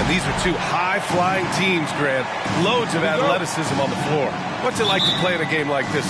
And these are two high-flying teams, Grant. Loads of athleticism on the floor. What's it like to play in a game like this?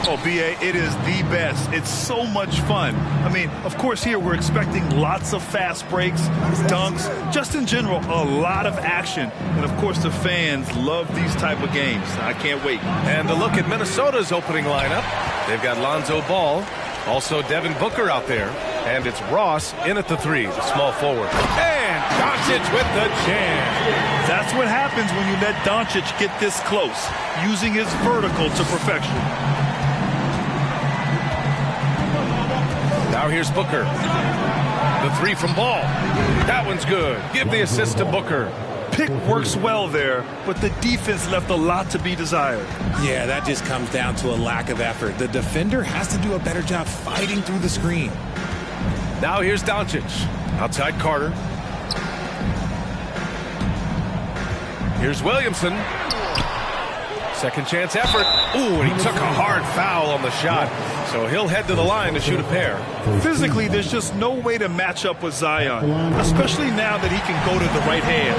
Oh, B.A., it is the best. It's so much fun. I mean, of course, here we're expecting lots of fast breaks, dunks, just in general, a lot of action. And, of course, the fans love these type of games. I can't wait. And a look at Minnesota's opening lineup. They've got Lonzo Ball, also Devin Booker out there, and it's Ross in at the three, the small forward. And Doncic with the jam. That's what happens when you let Doncic get this close, using his vertical to perfection. Now here's Booker. The three from Ball. That one's good. Give the assist to Booker. Pick works well there, but the defense left a lot to be desired. Yeah, that just comes down to a lack of effort. The defender has to do a better job fighting through the screen. Now here's Doncic. Outside Carter. Here's Williamson. Second chance effort. Ooh, and he took a hard foul on the shot. So he'll head to the line to shoot a pair. Physically, there's just no way to match up with Zion, especially now that he can go to the right hand.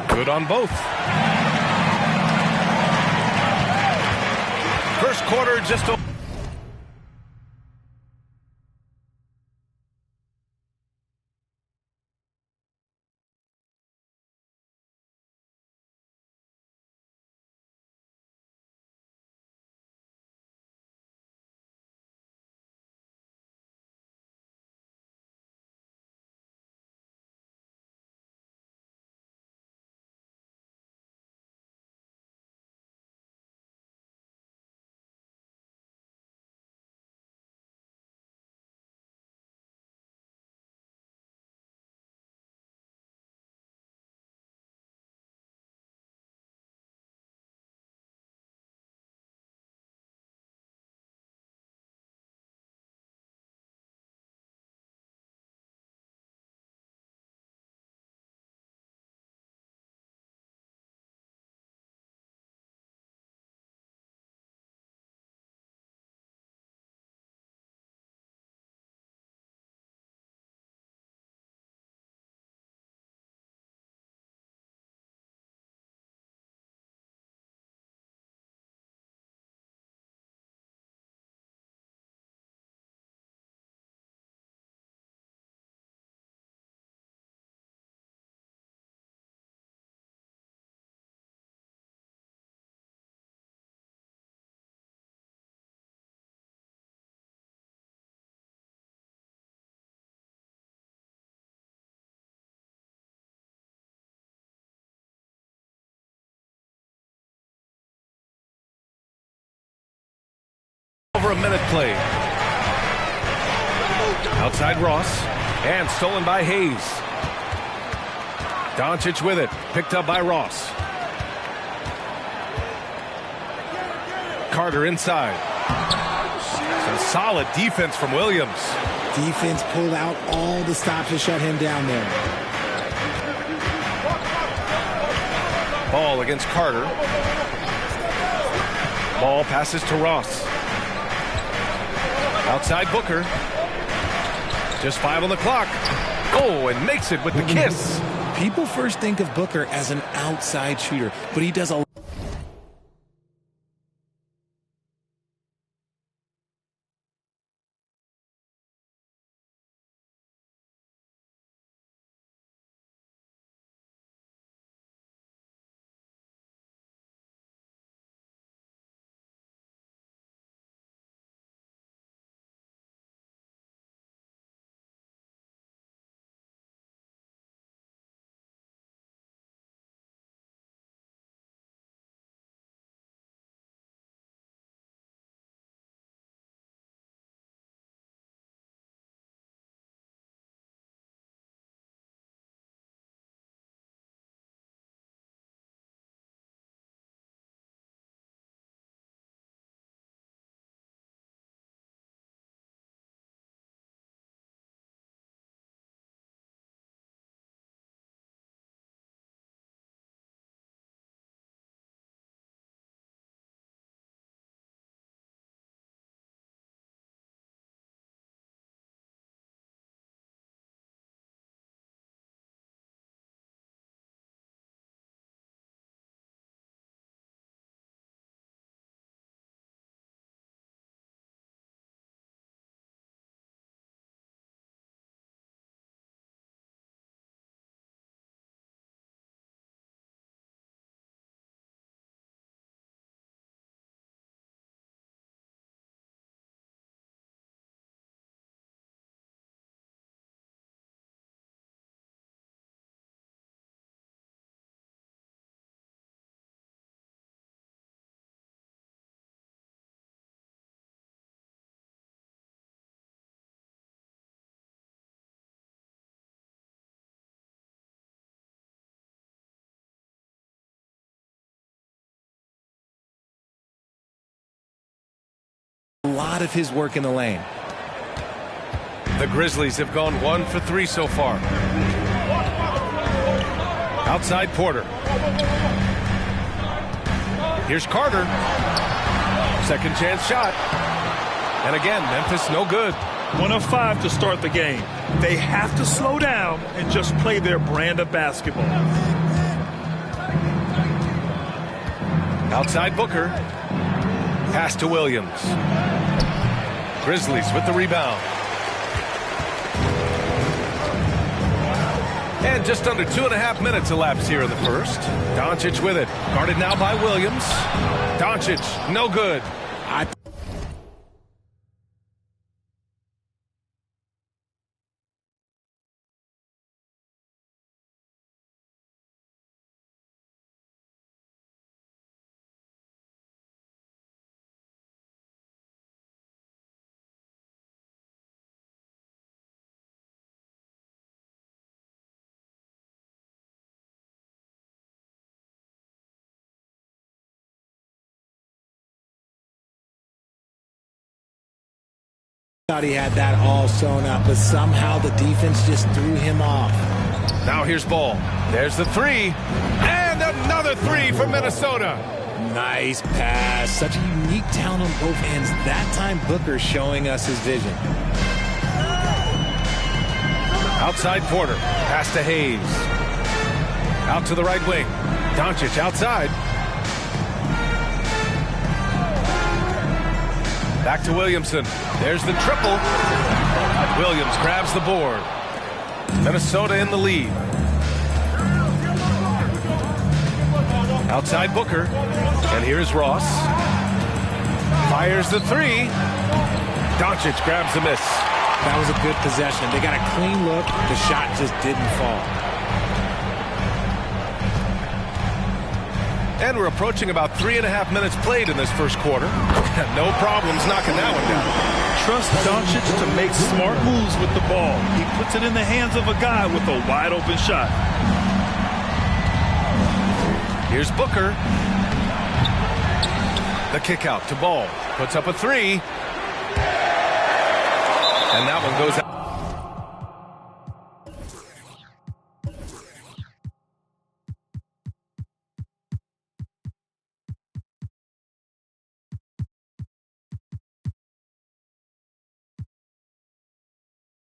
Good on both. First quarter just over. Over a minute played. Outside Ross. And stolen by Hayes. Doncic with it. Picked up by Ross. Carter inside. Some solid defense from Williams. Defense pulled out all the stops to shut him down there. Ball against Carter. Ball passes to Ross. Outside Booker. Just 5 on the clock. Oh, and makes it with the kiss. People first think of Booker as an outside shooter, but he does a a lot of his work in the lane. The Grizzlies have gone 1 for 3 so far. Outside Porter. Here's Carter. Second chance shot. And again, Memphis no good. 1 of 5 to start the game. They have to slow down and just play their brand of basketball. Outside Booker. Pass to Williams. Grizzlies with the rebound. And just under 2.5 minutes elapsed here in the first. Doncic with it. Guarded now by Williams. Doncic, no good. Thought he had that all sewn up, but somehow the defense just threw him off. Now here's Ball. There's the three. And another three from Minnesota. Nice pass. Such a unique talent on both ends. That time Booker showing us his vision. Outside Porter. Pass to Hayes. Out to the right wing. Doncic outside. Back to Williamson. There's the triple. Williams grabs the board. Minnesota in the lead. Outside Booker. And here's Ross. Fires the three. Doncic grabs the miss. That was a good possession. They got a clean look. The shot just didn't fall. And we're approaching about 3.5 minutes played in this first quarter. No problems knocking that one down. Trust Doncic to make smart moves with the ball. He puts it in the hands of a guy with a wide open shot. Here's Booker. The kick out to Ball. Puts up a three. And that one goes out.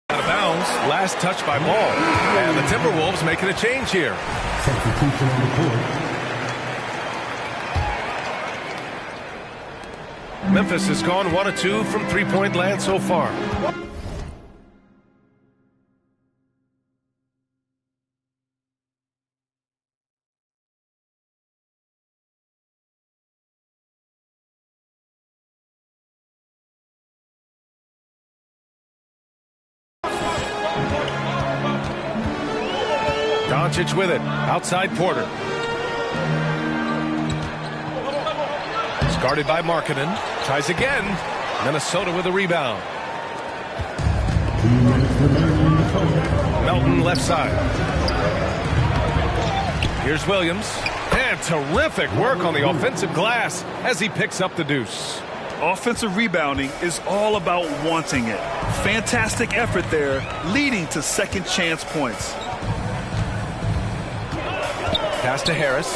Out of bounds. Last touch by Ball. And the Timberwolves making a change here. Substitution on the court. Memphis has gone 1 of 2 from three-point land so far. Doncic with it. Outside Porter. It's guarded by Markkanen. Tries again. Minnesota with a rebound. Melton left side. Here's Williams. And terrific work on the offensive glass as he picks up the deuce. Offensive rebounding is all about wanting it. Fantastic effort there, leading to second chance points. Pass to Harris.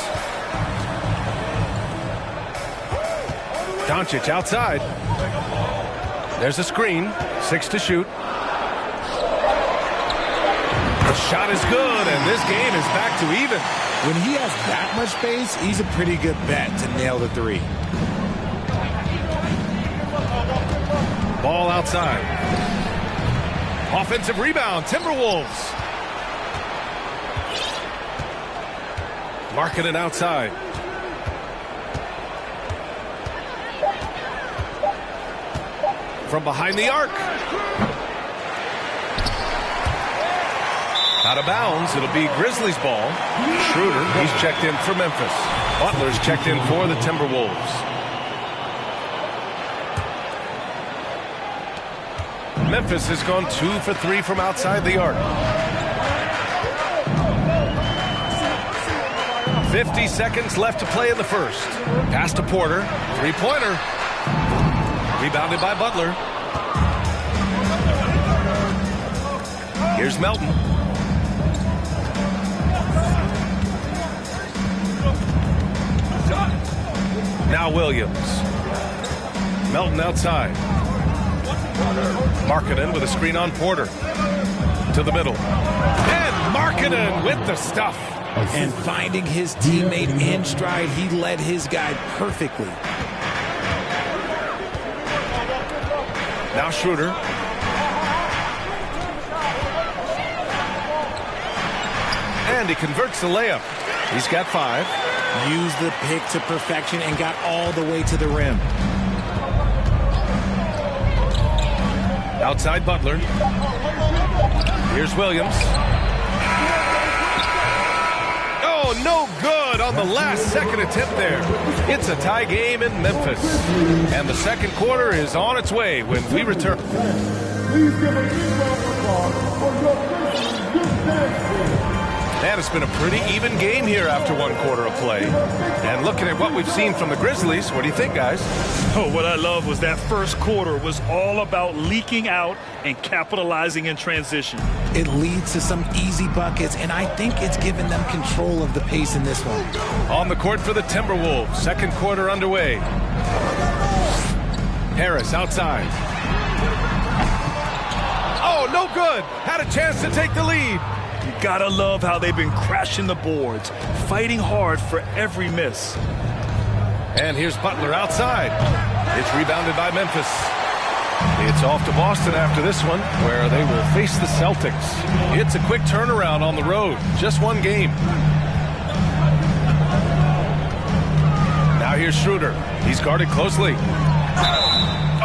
Doncic outside. There's a screen. 6 to shoot. The shot is good, and this game is back to even. When he has that much space, he's a pretty good bet to nail the three. Ball outside. Offensive rebound, Timberwolves. Markkanen outside. From behind the arc. Out of bounds. It'll be Grizzlies ball. Schroeder, he's checked in for Memphis. Butler's checked in for the Timberwolves. Memphis has gone 2 for 3 from outside the arc. 50 seconds left to play in the first. Pass to Porter. Three-pointer. Rebounded by Butler. Here's Melton. Now Williams. Melton outside. Markkanen with a screen on Porter. To the middle. And Markkanen with the stuff. And finding his teammate in stride, he led his guy perfectly. Now Schroeder. And he converts the layup. He's got 5. Used the pick to perfection and got all the way to the rim. Outside Butler. Here's Williams. Oh, no good on the last second attempt there. It's a tie game in Memphis. And the second quarter is on its way when we return. Please give a big round of applause for your Man, it's been a pretty even game here after one quarter of play. And looking at what we've seen from the Grizzlies, what do you think, guys? Oh, what I love was that first quarter was all about leaking out and capitalizing in transition. It leads to some easy buckets, and I think it's given them control of the pace in this one. On the court for the Timberwolves, second quarter underway. Harris outside. Oh, no good. Had a chance to take the lead. You gotta love how they've been crashing the boards, fighting hard for every miss. And here's Butler outside. It's rebounded by Memphis. It's off to Boston after this one, where they will face the Celtics. It's a quick turnaround on the road. Just one game. Now here's Schroeder. He's guarded closely.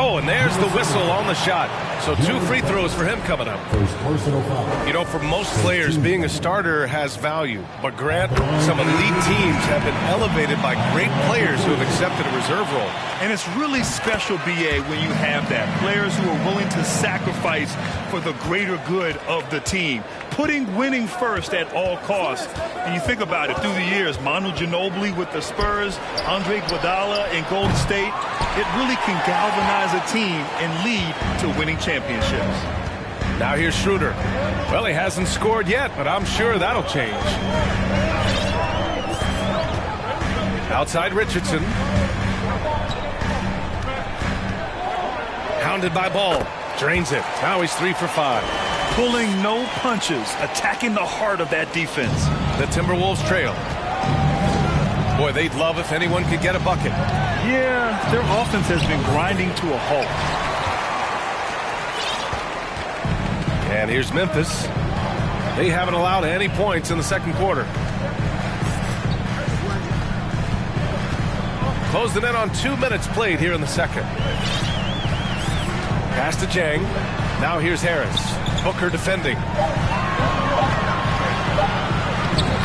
Oh, and there's the whistle on the shot. So 2 free throws for him coming up. You know, for most players, being a starter has value. But Grant, some elite teams have been elevated by great players who have accepted a reserve role. And it's really special, B.A., when you have that. Players who are willing to sacrifice for the greater good of the team. Putting winning first at all costs. And you think about it, through the years, Manu Ginobili with the Spurs, Andre Iguodala in Golden State, it really can galvanize a team and lead to winning championships. Now here's Schroeder. Well, he hasn't scored yet, but I'm sure that'll change. Outside Richardson. Hounded by Ball. Drains it. Now he's 3 for 5. Pulling no punches, attacking the heart of that defense. The Timberwolves trail. Boy, they'd love if anyone could get a bucket. Yeah, their offense has been grinding to a halt. And here's Memphis. They haven't allowed any points in the second quarter. Closing in on 2 minutes played here in the second. Pass to Jang. Now here's Harris. Booker defending.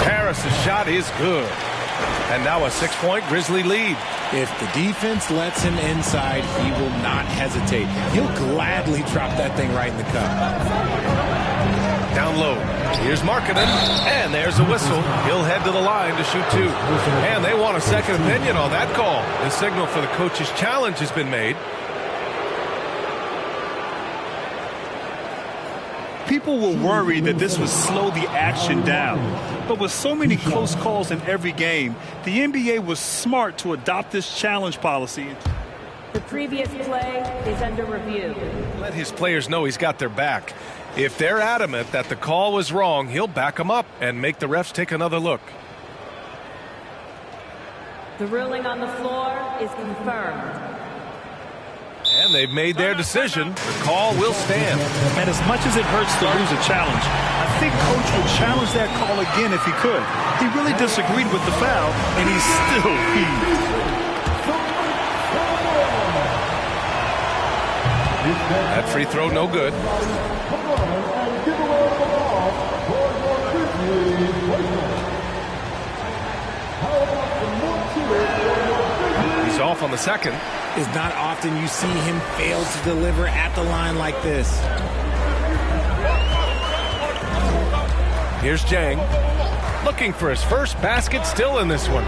Harris's shot is good. And now a 6-point Grizzly lead. If the defense lets him inside, he will not hesitate. He'll gladly drop that thing right in the cup. Down low. Here's Markkanen. And there's a whistle. He'll head to the line to shoot 2. And they want a second opinion on that call. The signal for the coach's challenge has been made. People were worried that this would slow the action down. But with so many close calls in every game, the NBA was smart to adopt this challenge policy. The previous play is under review. Let his players know he's got their back. If they're adamant that the call was wrong, he'll back them up and make the refs take another look. The ruling on the floor is confirmed. And they've made their decision. The call will stand. And as much as it hurts to lose a challenge, I think Coach would challenge that call again if he could. He really disagreed with the foul, and he's still heaved. That free throw no good. He's off on the second. It's not often you see him fail to deliver at the line like this. Here's Jang. Looking for his first basket still in this one.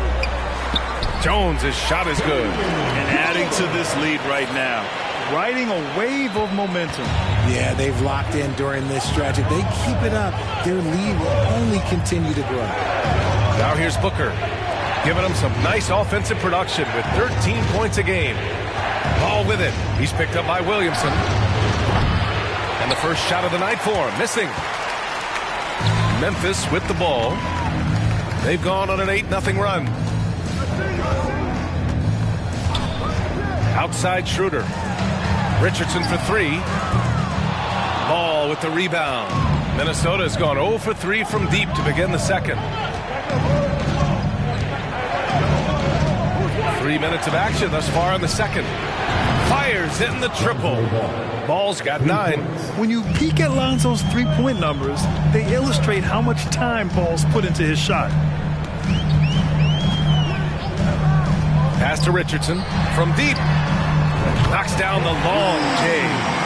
Jones' shot is good. And adding to this lead right now. riding a wave of momentum. Yeah, they've locked in during this stretch. If they keep it up, their lead will only continue to grow. Now here's Booker, giving them some nice offensive production with 13 points a game. Ball with it. He's picked up by Williamson. And the first shot of the night for him, missing. Memphis with the ball. They've gone on an 8-0 run. Outside Schroeder. Richardson for three. Ball with the rebound. Minnesota has gone 0 for 3 from deep to begin the second. 3 minutes of action thus far in the second. Fires in the triple. Ball's got 9. When you peek at Lonzo's three-point numbers, they illustrate how much time Ball's put into his shot. Pass to Richardson from deep. Knocks down the long J.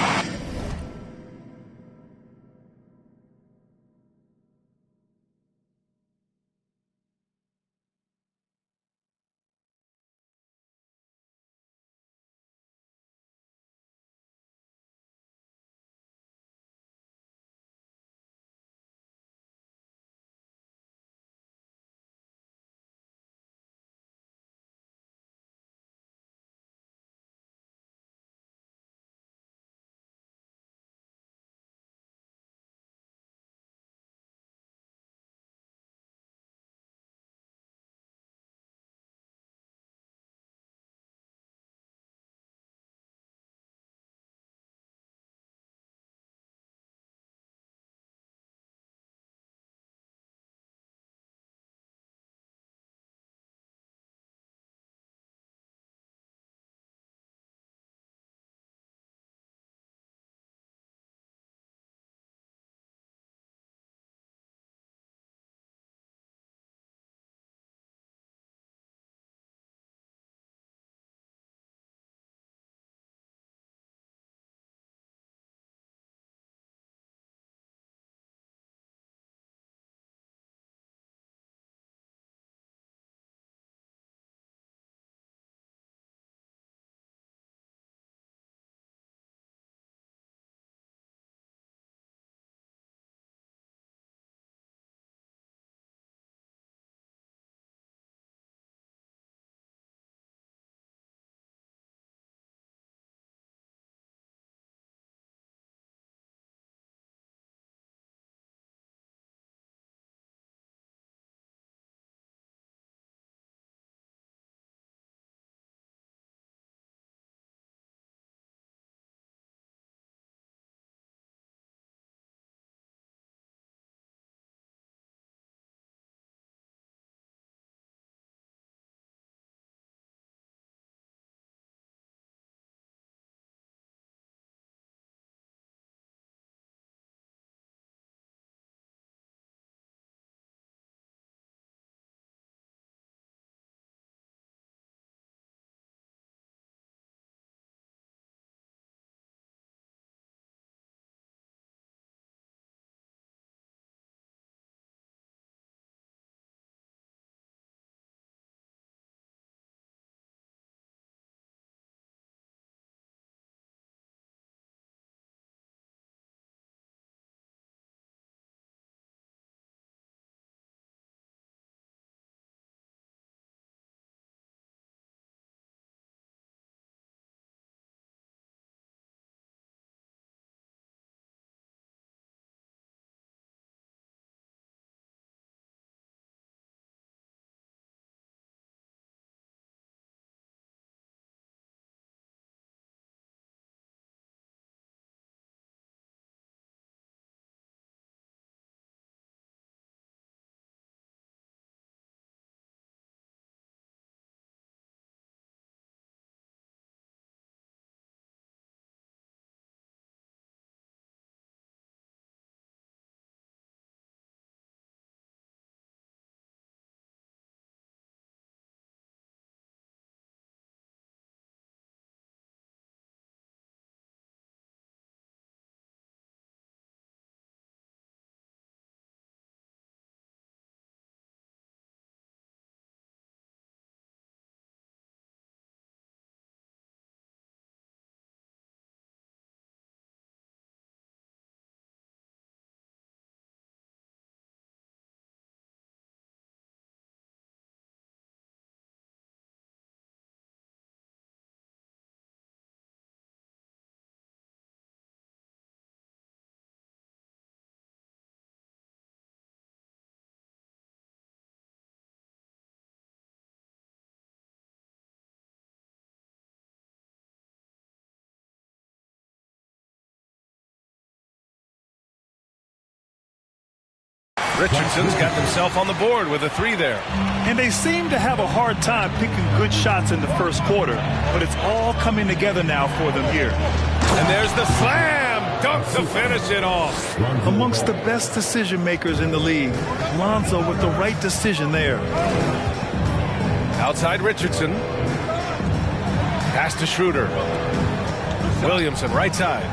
Richardson's got himself on the board with a 3 there. And they seem to have a hard time picking good shots in the first quarter, but it's all coming together now for them here. And there's the slam dunk to finish it off. Amongst the best decision makers in the league, Lonzo with the right decision there. Outside Richardson. Pass to Schroeder. Williamson right side.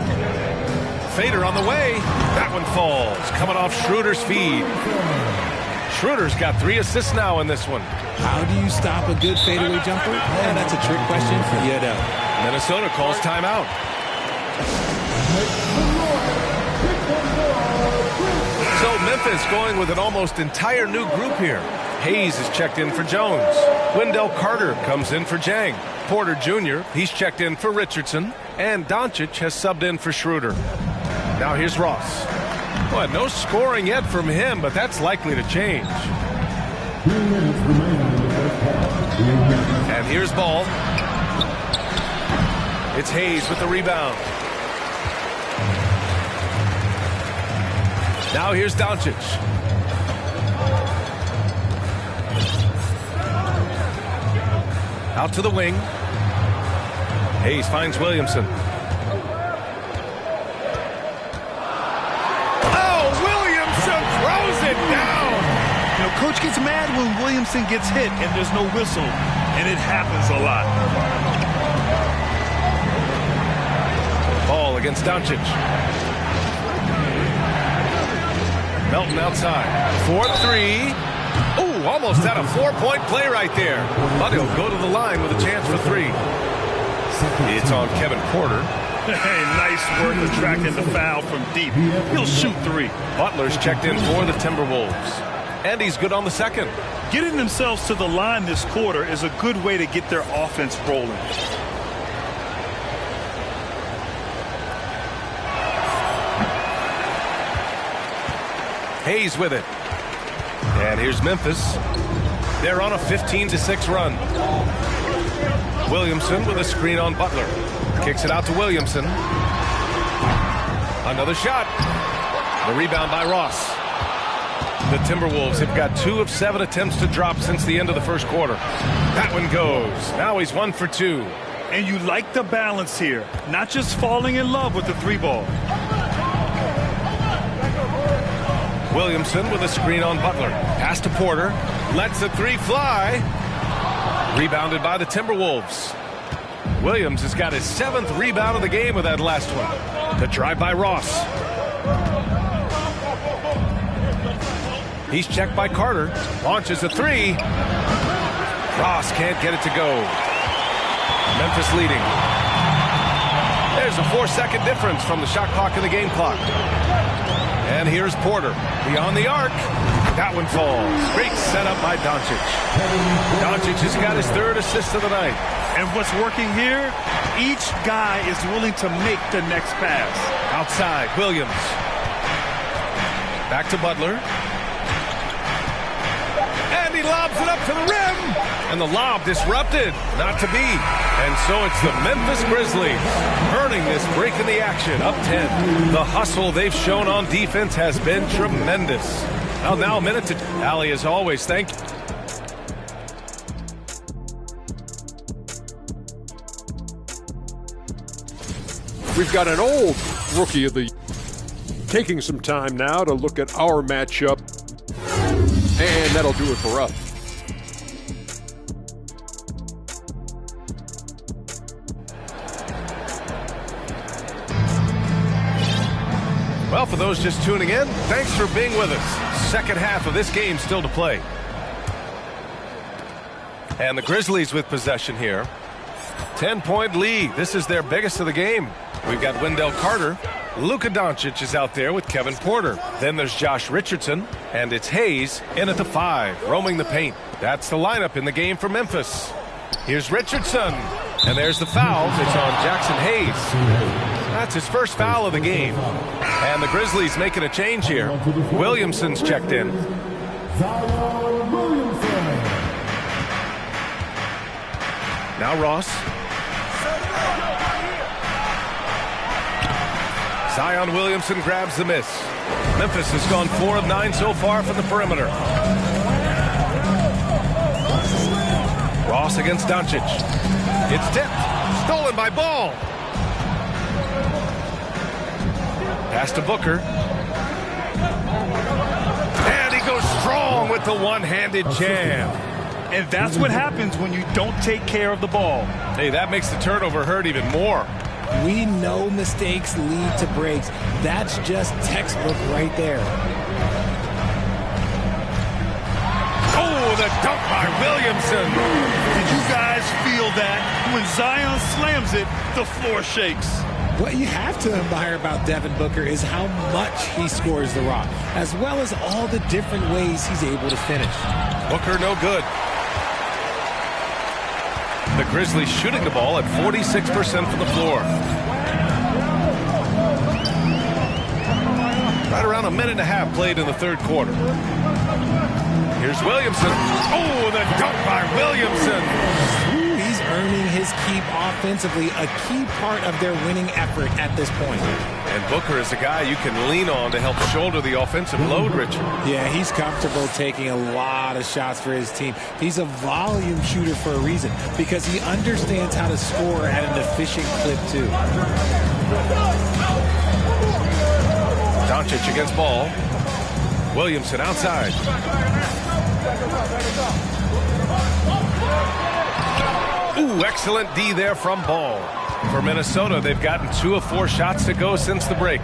Fader on the way. That one falls. Coming off Schroeder's feed. Schroeder's got 3 assists now in this one. How do you stop a good fadeaway jumper? Yeah, that's a trick question for you to. Minnesota calls timeout. So Memphis going with an almost entire new group here. Hayes is checked in for Jones. Wendell Carter comes in for Jang. Porter Jr., he's checked in for Richardson. And Doncic has subbed in for Schroeder. Now here's Ross. Well, no scoring yet from him, but that's likely to change. And here's Ball. It's Hayes with the rebound. Now here's Doncic. Out to the wing. Hayes finds Williamson. Oh, Williamson throws it down. You know, coach gets mad when Williamson gets hit and there's no whistle, and it happens a lot. Ball against Doncic. Melton outside. 4-3. Oh, almost had a 4-point play right there. But he'll go to the line with a chance for 3. It's on Kevin Porter. Hey, nice work attracting the foul from deep. He'll shoot 3. Butler's checked in for the Timberwolves. And he's good on the second. Getting themselves to the line this quarter is a good way to get their offense rolling. Hayes with it. And here's Memphis. They're on a 15-6 run. Williamson with a screen on Butler. Kicks it out to Williamson. Another shot. The rebound by Ross. The Timberwolves have got 2 of 7 attempts to drop since the end of the first quarter. That one goes. Now he's 1 for 2. And you like the balance here. Not just falling in love with the 3-ball. Williamson with a screen on Butler. Pass to Porter. Lets the 3 fly. Rebounded by the Timberwolves. Williams has got his 7th rebound of the game with that last one. The drive by Ross. He's checked by Carter. Launches a 3. Ross can't get it to go. Memphis leading. There's a 4-second difference from the shot clock and the game clock. And here's Porter. Beyond the arc. That one falls. Great setup by Doncic. Doncic has got his 3rd assist of the night. And what's working here? Each guy is willing to make the next pass. Outside, Williams. Back to Butler. And he lobs it up to the rim. And the lob disrupted. Not to be. And so it's the Memphis Grizzlies earning this break in the action, up 10. The hustle they've shown on defense has been tremendous. Well, now a minute to Allie, as always. Thank you. We've got an old rookie of the year. Taking some time now to look at our matchup. And that'll do it for us. Well, for those just tuning in, thanks for being with us. Second half of this game still to play. And the Grizzlies with possession here. 10-point lead. This is their biggest of the game. We've got Wendell Carter. Luka Doncic is out there with Kevin Porter. Then there's Josh Richardson. And it's Hayes in at the 5, roaming the paint. That's the lineup in the game for Memphis. Here's Richardson. And there's the foul. It's on Jackson Hayes. That's his first foul of the game. And the Grizzlies making a change here. Williamson's checked in. Now Ross. Zion Williamson grabs the miss. Memphis has gone 4 of 9 so far from the perimeter. Ross against Doncic. It's tipped. Stolen by Ball. Pass to Booker. And he goes strong with the one-handed jam. And that's what happens when you don't take care of the ball. Hey, that makes the turnover hurt even more. We know mistakes lead to breaks. That's just textbook right there. Oh, the dunk by Williamson. Did you guys feel that? When Zion slams it, the floor shakes. What you have to admire about Devin Booker is how much he scores the rock, as well as all the different ways he's able to finish. Booker no good. The Grizzlies shooting the ball at 46% from the floor. Right around a minute and a half played in the third quarter. Here's Williamson. Oh, the dunk by Williamson. Ooh, he's earning his keep offensively, a key part of their winning effort at this point. And Booker is a guy you can lean on to help shoulder the offensive load, Richard. Yeah, he's comfortable taking a lot of shots for his team. He's a volume shooter for a reason, because he understands how to score at an efficient clip, too. Doncic against Ball. Williamson outside. Ooh, excellent D there from Ball. For Minnesota, they've gotten 2 of 4 shots to go since the break.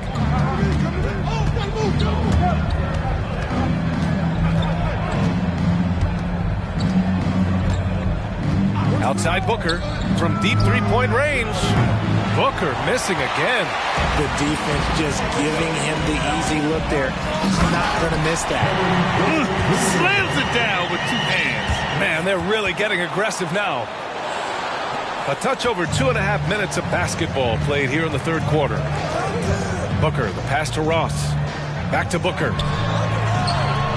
Outside Booker from deep three-point range. Booker missing again. The defense just giving him the easy look there. He's not going to miss that. Slams it down with 2 hands. Man, they're really getting aggressive now. A touch over 2.5 minutes of basketball played here in the third quarter. Booker, the pass to Ross. Back to Booker.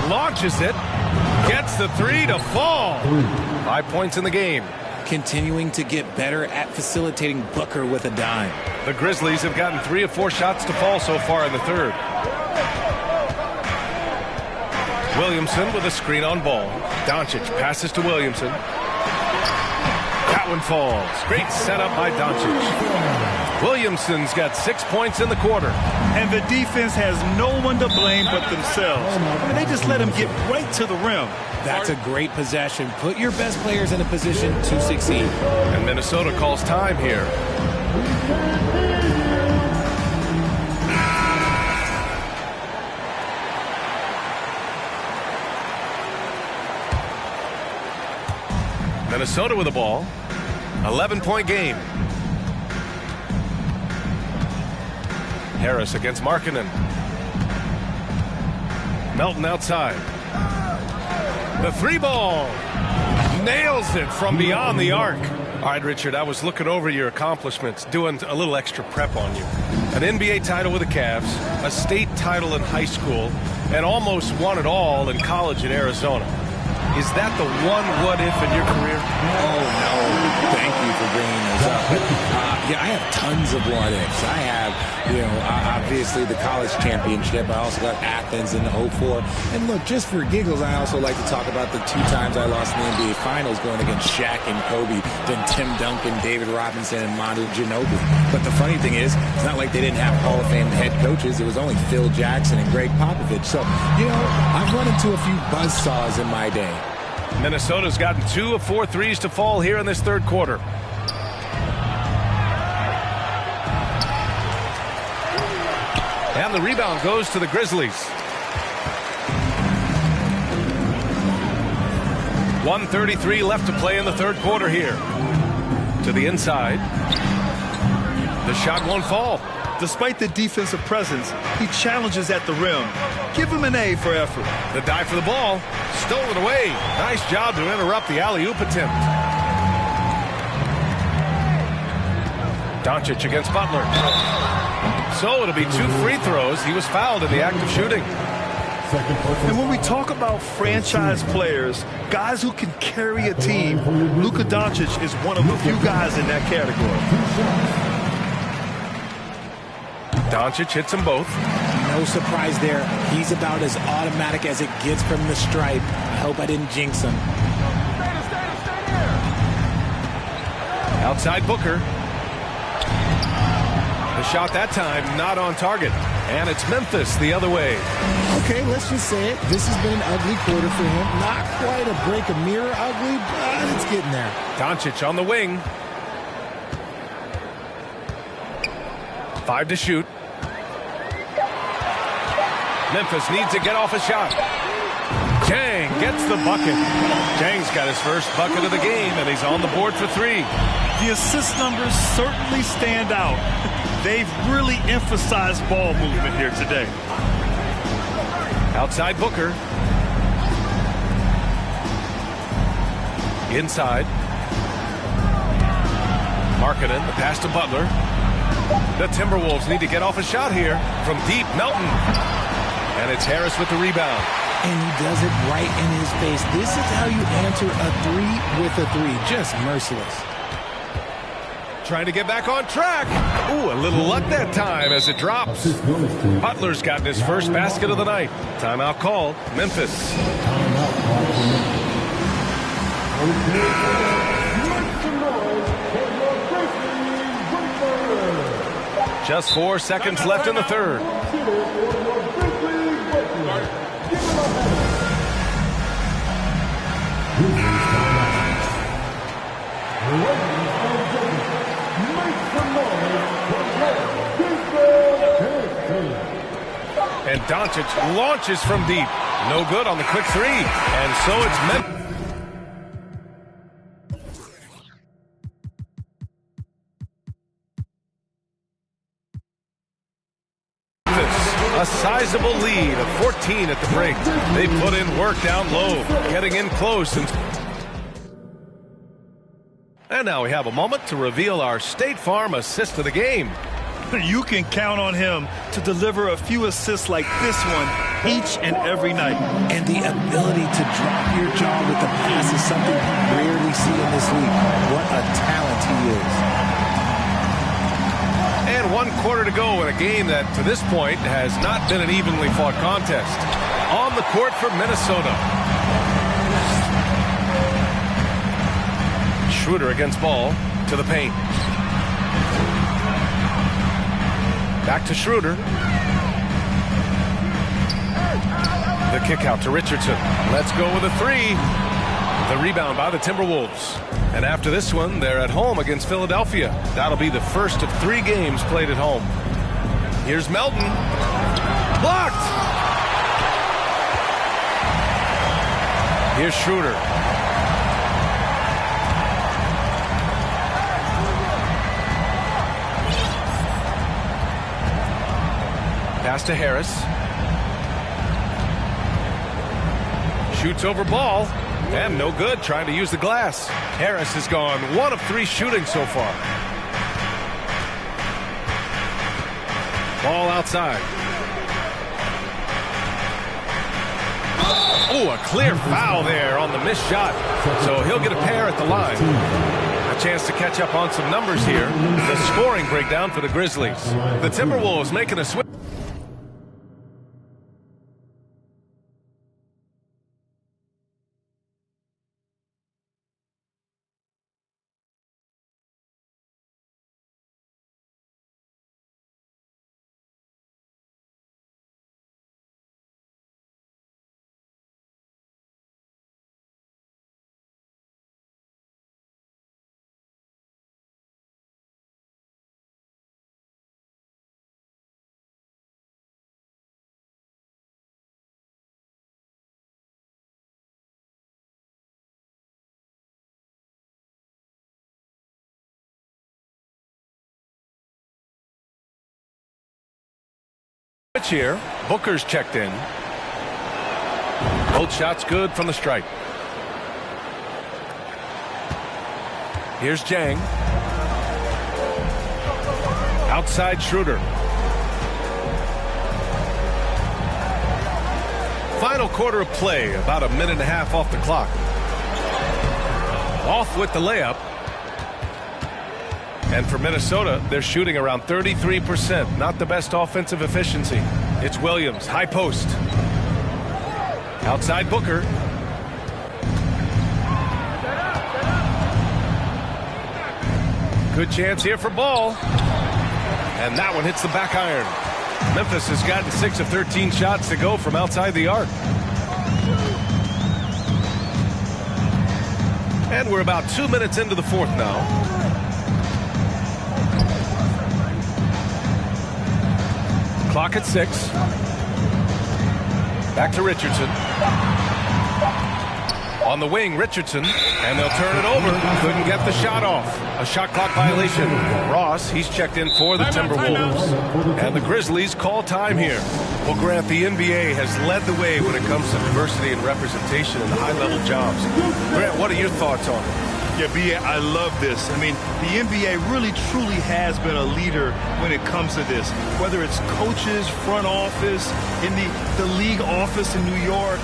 Launches it. Gets the 3 to fall. 5 points in the game. Continuing to get better at facilitating Booker with a dime. The Grizzlies have gotten 3 of 4 shots to fall so far in the third. Williamson with a screen on Ball. Doncic passes to Williamson. That one falls. Great setup by Doncic. Williamson's got 6 points in the quarter. And the defense has no one to blame but themselves. And they just let him get right to the rim. That's a great possession. Put your best players in a position to succeed. And Minnesota calls time here. Minnesota with the ball. 11-point game. Harris against Markkanen. Melton outside. The 3-ball. Nails it from beyond the arc. All right, Richard, I was looking over your accomplishments, doing a little extra prep on you. An NBA title with the Cavs, a state title in high school, and almost won it all in college in Arizona. Is that the one what-if in your career? Oh, no. Thank you for bringing those up. Yeah, I have tons of what-ifs. I have, obviously the college championship. I also got Athens in 04. And look, just for giggles, I also like to talk about the 2 times I lost in the NBA Finals going against Shaq and Kobe, then Tim Duncan, David Robinson, and Manu Ginobili. But the funny thing is, it's not like they didn't have Hall of Fame head coaches. It was only Phil Jackson and Greg Popovich. So, I've run into a few buzzsaws in my day. Minnesota's gotten 2 of 4 threes to fall here in this third quarter. And the rebound goes to the Grizzlies. 1:33 left to play in the third quarter here. To the inside. The shot won't fall. Despite the defensive presence, he challenges at the rim. Give him an A for effort. The dive for the ball. Stolen away. Nice job to interrupt the alley-oop attempt. Doncic against Butler. So it'll be 2 free throws. He was fouled in the act of shooting. And when we talk about franchise players, guys who can carry a team, Luka Doncic is one of the few guys in that category. Doncic hits them both. No surprise there. He's about as automatic as it gets from the stripe. I hope I didn't jinx him. Outside Booker. The shot that time not on target. And it's Memphis the other way. Okay, let's just say it. This has been an ugly quarter for him. Not quite a break a mirror ugly, but it's getting there. Doncic on the wing. 5 to shoot. Memphis needs to get off a shot. Jang gets the bucket. Jang's got his first bucket of the game, and he's on the board for 3. The assist numbers certainly stand out. They've really emphasized ball movement here today. Outside Booker. Inside. Markkanen, the pass to Butler. The Timberwolves need to get off a shot here from deep. Melton. And it's Harris with the rebound. And he does it right in his face. This is how you answer a 3 with a 3. Just merciless. Trying to get back on track. Ooh, a little luck that time as it drops. Butler's gotten his first basket of the night. Timeout called. Memphis. Just 4 seconds left in the third. And Doncic launches from deep. No good on the quick 3. And so it's Memphis. A sizable lead of 14 at the break. They put in work down low, getting in close. And now we have a moment to reveal our State Farm assist of the game. You can count on him to deliver a few assists like this one each and every night. And the ability to drop your jaw with the pass is something you rarely see in this league. What a talent he is. And 1 quarter to go in a game that, to this point, has not been an evenly fought contest. On the court for Minnesota. Schroeder against ball to the paint. Back to Schroeder. The kick out to Richardson. Let's go with a 3. The rebound by the Timberwolves. And after this one, they're at home against Philadelphia. That'll be the first of 3 games played at home. Here's Melton. Blocked! Here's Schroeder. Pass to Harris. Shoots over ball. And no good, trying to use the glass. Harris has gone 1 of 3 shooting so far. Ball outside. Oh, a clear foul there on the missed shot. So he'll get a pair at the line. A chance to catch up on some numbers here. The scoring breakdown for the Grizzlies. The Timberwolves making a switch. Here, Booker's checked in. Both shots good from the stripe. Here's Jang. Outside Schroeder. Final quarter of play, about a minute and a half off the clock. Off with the layup. And for Minnesota, they're shooting around 33%. Not the best offensive efficiency. It's Williams, high post. Outside Booker. Good chance here for Ball. And that one hits the back iron. Memphis has gotten 6 of 13 shots to go from outside the arc. And we're about 2 minutes into the fourth now. Clock at 6. Back to Richardson. On the wing, Richardson, and they'll turn it over. Couldn't get the shot off. A shot clock violation. Ross, he's checked in for the Timberwolves. And the Grizzlies call time here. Well, Grant, the NBA has led the way when it comes to diversity and representation in the high-level jobs. Grant, what are your thoughts on it? Yeah, B.A., I love this. I mean, the NBA really, truly has been a leader when it comes to this. Whether it's coaches, front office, in the league office in New York,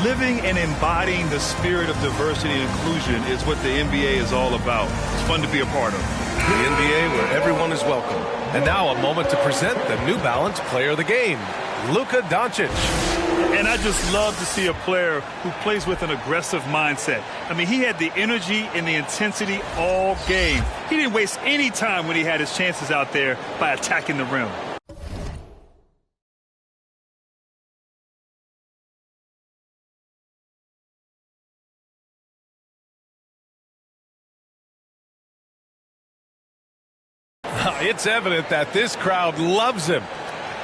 living and embodying the spirit of diversity and inclusion is what the NBA is all about. It's fun to be a part of. The NBA where everyone is welcome. And now a moment to present the New Balance Player of the Game, Luka Doncic. And I just love to see a player who plays with an aggressive mindset. I mean, he had the energy and the intensity all game. He didn't waste any time when he had his chances out there by attacking the rim. It's evident that this crowd loves him.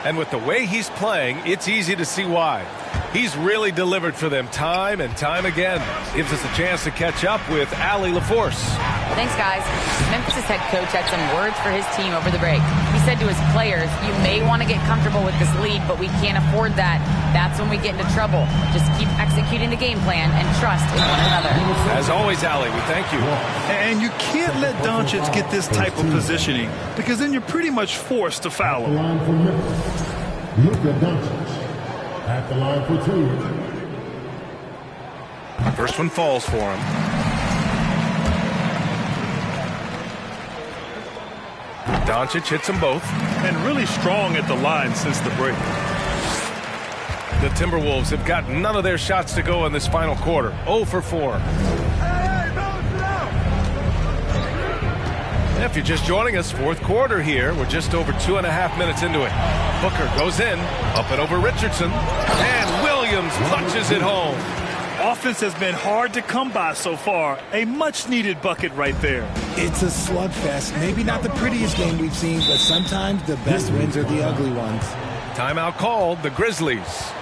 And with the way he's playing, it's easy to see why. He's really delivered for them time and time again. Gives us a chance to catch up with Allie LaForce. Thanks, guys. Memphis' head coach had some words for his team over the break. He said to his players, you may want to get comfortable with this lead, but we can't afford that. That's when we get into trouble. Just keep executing the game plan and trust in one another. As always, Allie, we thank you. And you can't let Doncic get this type of positioning because then you're pretty much forced to foul him. Luka Doncic at the line for 2. First one falls for him. Doncic hits them both. And really strong at the line since the break. The Timberwolves have got none of their shots to go in this final quarter. 0 for 4. If you're just joining us, fourth quarter here. We're just over 2.5 minutes into it. Booker goes in, up and over Richardson, and Williams punches it home. Offense has been hard to come by so far. A much-needed bucket right there. It's a slugfest. Maybe not the prettiest game we've seen, but sometimes the best wins are the ugly ones. Timeout called, the Grizzlies.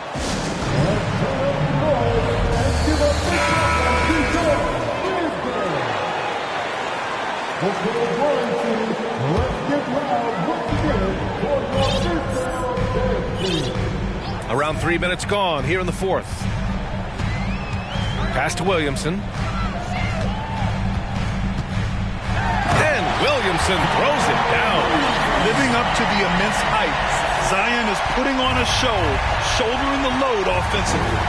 Around 3 minutes gone here in the fourth. Pass to Williamson. And Williamson throws it down. Living up to the immense height, Zion is putting on a show, shouldering the load offensively.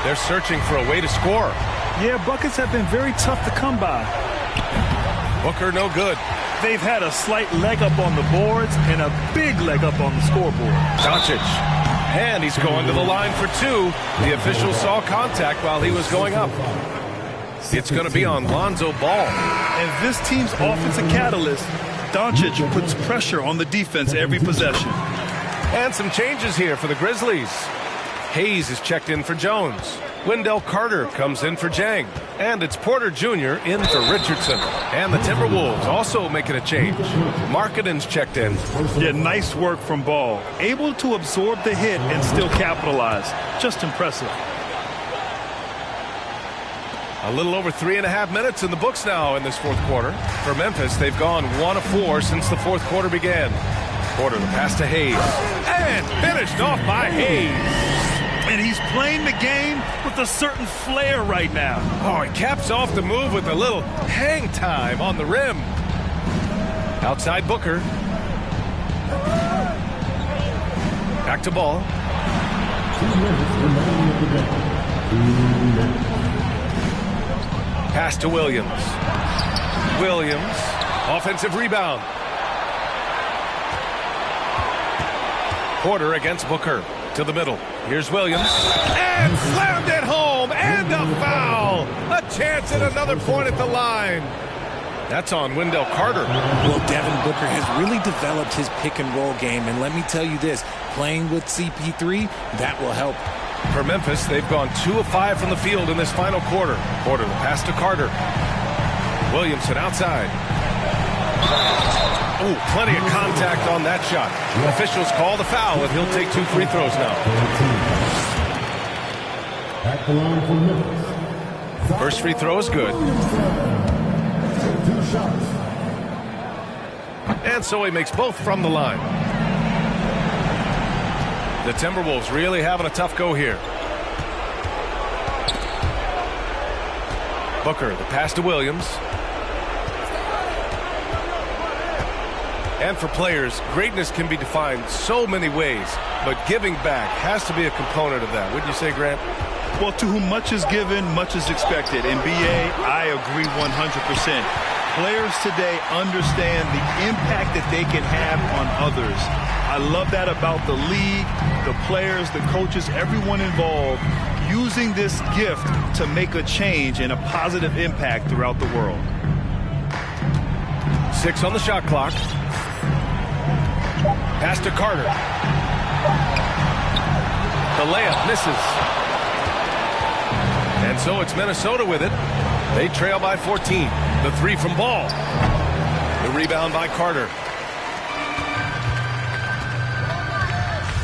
They're searching for a way to score. Yeah, buckets have been very tough to come by. Booker no good. They've had a slight leg up on the boards and a big leg up on the scoreboard. Doncic. And he's going to the line for 2. The official saw contact while he was going up. It's going to be on Lonzo Ball. And this team's offensive catalyst, Doncic, puts pressure on the defense every possession. And some changes here for the Grizzlies. Hayes is checked in for Jones. Wendell Carter comes in for Jang. And it's Porter Jr. in for Richardson. And the Timberwolves also making a change. Markkanen's checked in. Yeah, nice work from Ball. Able to absorb the hit and still capitalize. Just impressive. A little over 3.5 minutes in the books now in this fourth quarter. For Memphis, they've gone 1 of 4 since the fourth quarter began. Porter, the pass to Hayes. And finished off by Hayes. And he's playing the game with a certain flair right now. Oh, he caps off the move with a little hang time on the rim. Outside Booker. Back to Ball. Pass to Williams. Williams Offensive rebound. Porter against Booker. To the middle. Here's Williams. And slammed it home. And a foul. A chance at another point at the line. That's on Wendell Carter. Well, Devin Booker has really developed his pick-and-roll game. And let me tell you this, playing with CP3, that will help. For Memphis, they've gone 2 of 5 from the field in this final quarter. Porter, the pass to Carter. Williamson outside. Ooh, plenty of contact on that shot. Officials call the foul, and he'll take 2 free throws now. At the line for Memphis. First free throw is good. 2 shots. And so he makes both from the line. The Timberwolves really having a tough go here. Booker, the pass to Williams. And for players, greatness can be defined so many ways, but giving back has to be a component of that. Wouldn't you say, Grant? Well, to whom much is given, much is expected. In BA, I agree 100%. Players today understand the impact that they can have on others. I love that about the league, the players, the coaches, everyone involved, using this gift to make a change and a positive impact throughout the world. 6 on the shot clock. Pass to Carter. The layup misses. And so it's Minnesota with it. They trail by 14. The 3 from Ball. The rebound by Carter.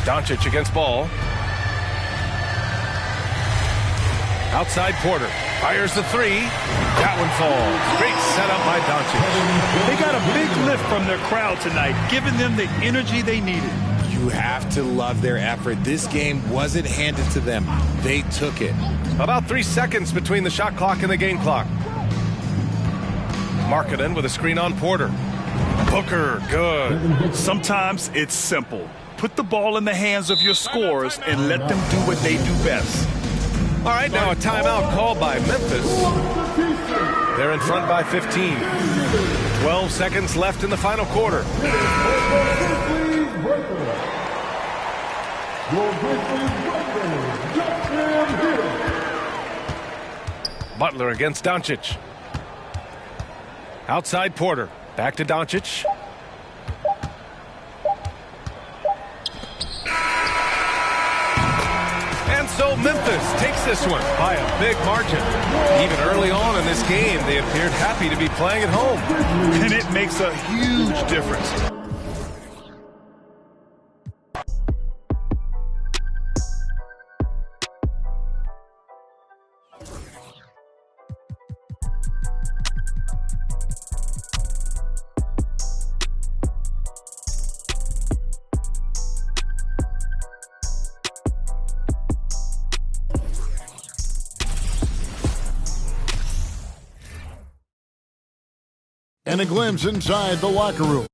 Doncic against Ball. Outside Porter. Fires the 3. That one falls. Great setup by Doncic. They got a big lift from their crowd tonight, giving them the energy they needed. You have to love their effort. This game wasn't handed to them. They took it. About 3 seconds between the shot clock and the game clock. Markkanen with a screen on Porter. Booker, good. Sometimes it's simple. Put the ball in the hands of your scorers and let them do what they do best. All right, now a timeout called by Memphis. They're in front by 15. 12 seconds left in the final quarter. Butler against Doncic. Outside Porter. Back to Doncic. And so Memphis takes this one by a big margin. Even early on in this game, they appeared happy to be playing at home. And it makes a huge difference. And a glimpse inside the locker room.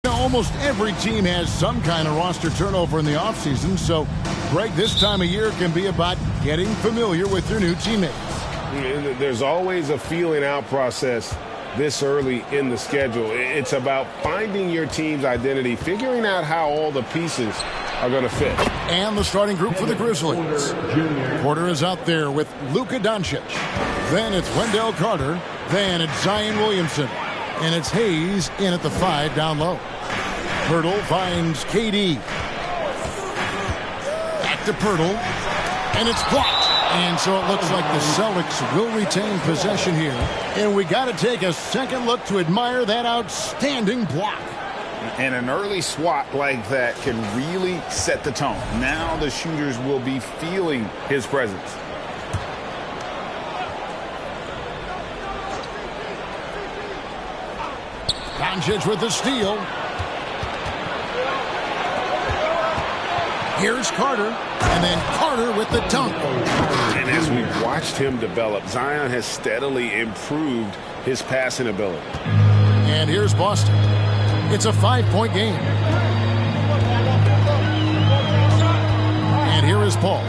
Almost every team has some kind of roster turnover in the offseason, so, Greg, this time of year can be about getting familiar with your new teammates. There's always a feeling out process this early in the schedule. It's about finding your team's identity, figuring out how all the pieces are going to fit. And the starting group for the Grizzlies. Porter is out there with Luka Doncic. Then it's Wendell Carter. Then it's Zion Williamson. And it's Hayes in at the 5 down low. Pirtle finds KD. Back to Pirtle. And it's blocked. And so it looks like the Celtics will retain possession here. And we got to take a second look to admire that outstanding block. And an early swat like that can really set the tone. Now the shooters will be feeling his presence. Doncic with the steal. Here's Carter, and then Carter with the dunk. And as we've watched him develop, Zion has steadily improved his passing ability. And here's Boston. It's a 5-point game. And here is Paul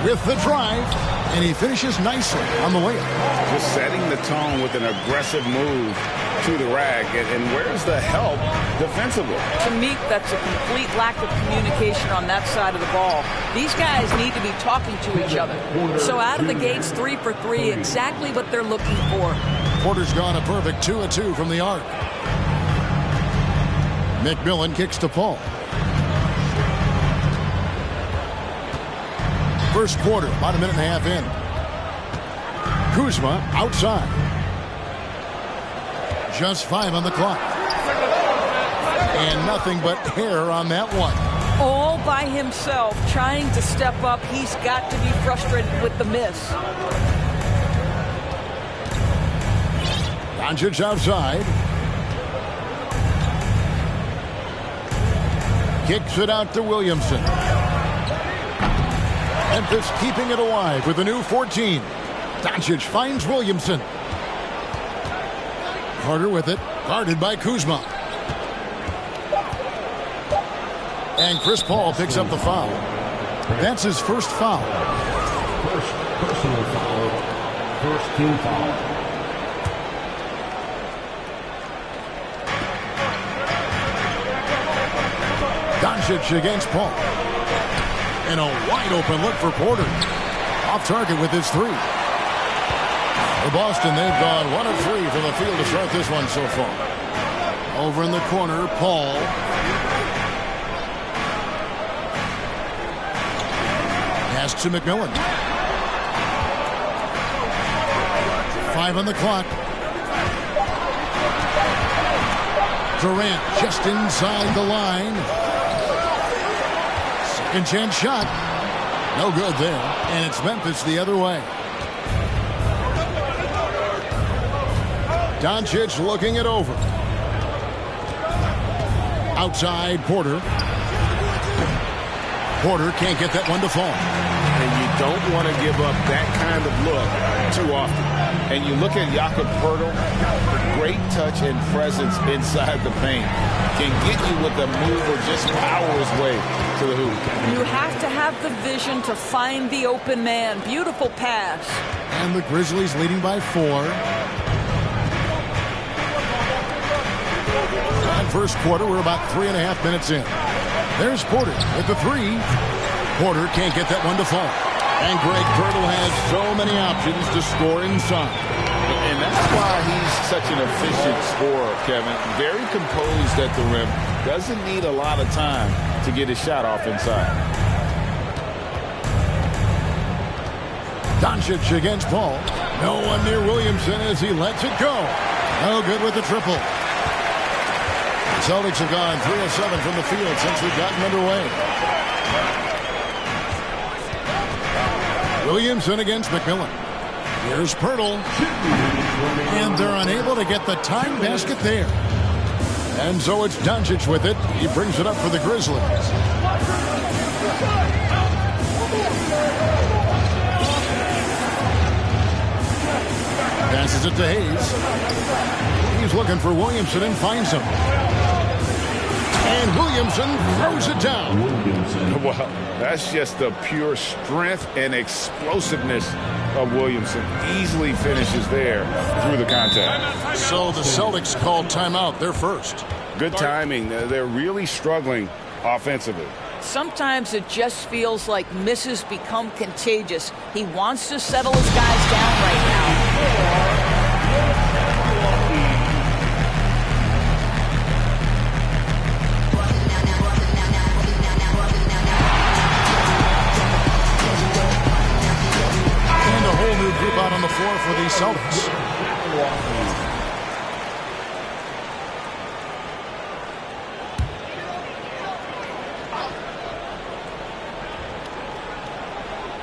with the drive, and he finishes nicely on the layup. Just setting the tone with an aggressive move to the rack. And where's the help defensively? To me, that's a complete lack of communication on that side of the ball. These guys need to be talking to each other. So out of the gates, 3 for 3, exactly what they're looking for. Porter's gone a perfect 2 of 2 from the arc. McMillan kicks to Paul. First quarter, about a minute and a half in. Kuzma outside. Just 5 on the clock. And nothing but hair on that one. All by himself, trying to step up. He's got to be frustrated with the miss. Doncic outside. Kicks it out to Williamson. Memphis keeping it alive with a new 14. Doncic finds Williamson. Carter with it, guarded by Kuzma. And Chris Paul picks up the foul. That's his first foul. First personal foul. First team foul. Doncic against Paul. And a wide open look for Porter. Off target with his 3. For Boston, they've gone 1 of 3 from the field to start this one so far. Over in the corner, Paul. Pass to McMillan. 5 on the clock. Durant just inside the line. Second chance shot. No good there. And it's Memphis the other way. Doncic looking it over. Outside, Porter. Porter can't get that one to fall. And you don't want to give up that kind of look too often. And you look at Jakob Poeltl, great touch and presence inside the paint. Can get you with a move or just power his way to the hoop. You have to have the vision to find the open man. Beautiful pass. And the Grizzlies leading by 4. First quarter, we're about 3.5 minutes in. There's Porter with the 3. Porter can't get that one to fall. And Greg Poeltl has so many options to score inside. And that's why he's such an efficient scorer, Kevin. Very composed at the rim. Doesn't need a lot of time to get his shot off inside. Doncic against Paul. No one near Williamson as he lets it go. No good with the triple. The Celtics have gone 3 of 7 from the field since we've gotten underway. Williamson against McMillan. Here's Poeltl. And they're unable to get the time basket there. And so it's Doncic with it. He brings it up for the Grizzlies. Passes it to Hayes. He's looking for Williamson and finds him. And Williamson throws it down. Well, that's just the pure strength and explosiveness of Williamson. Easily finishes there through the contact. So the Celtics called timeout. They're first. Good timing. They're really struggling offensively. Sometimes it just feels like misses become contagious. He wants to settle his guys down right now. Out on the floor for the Celtics.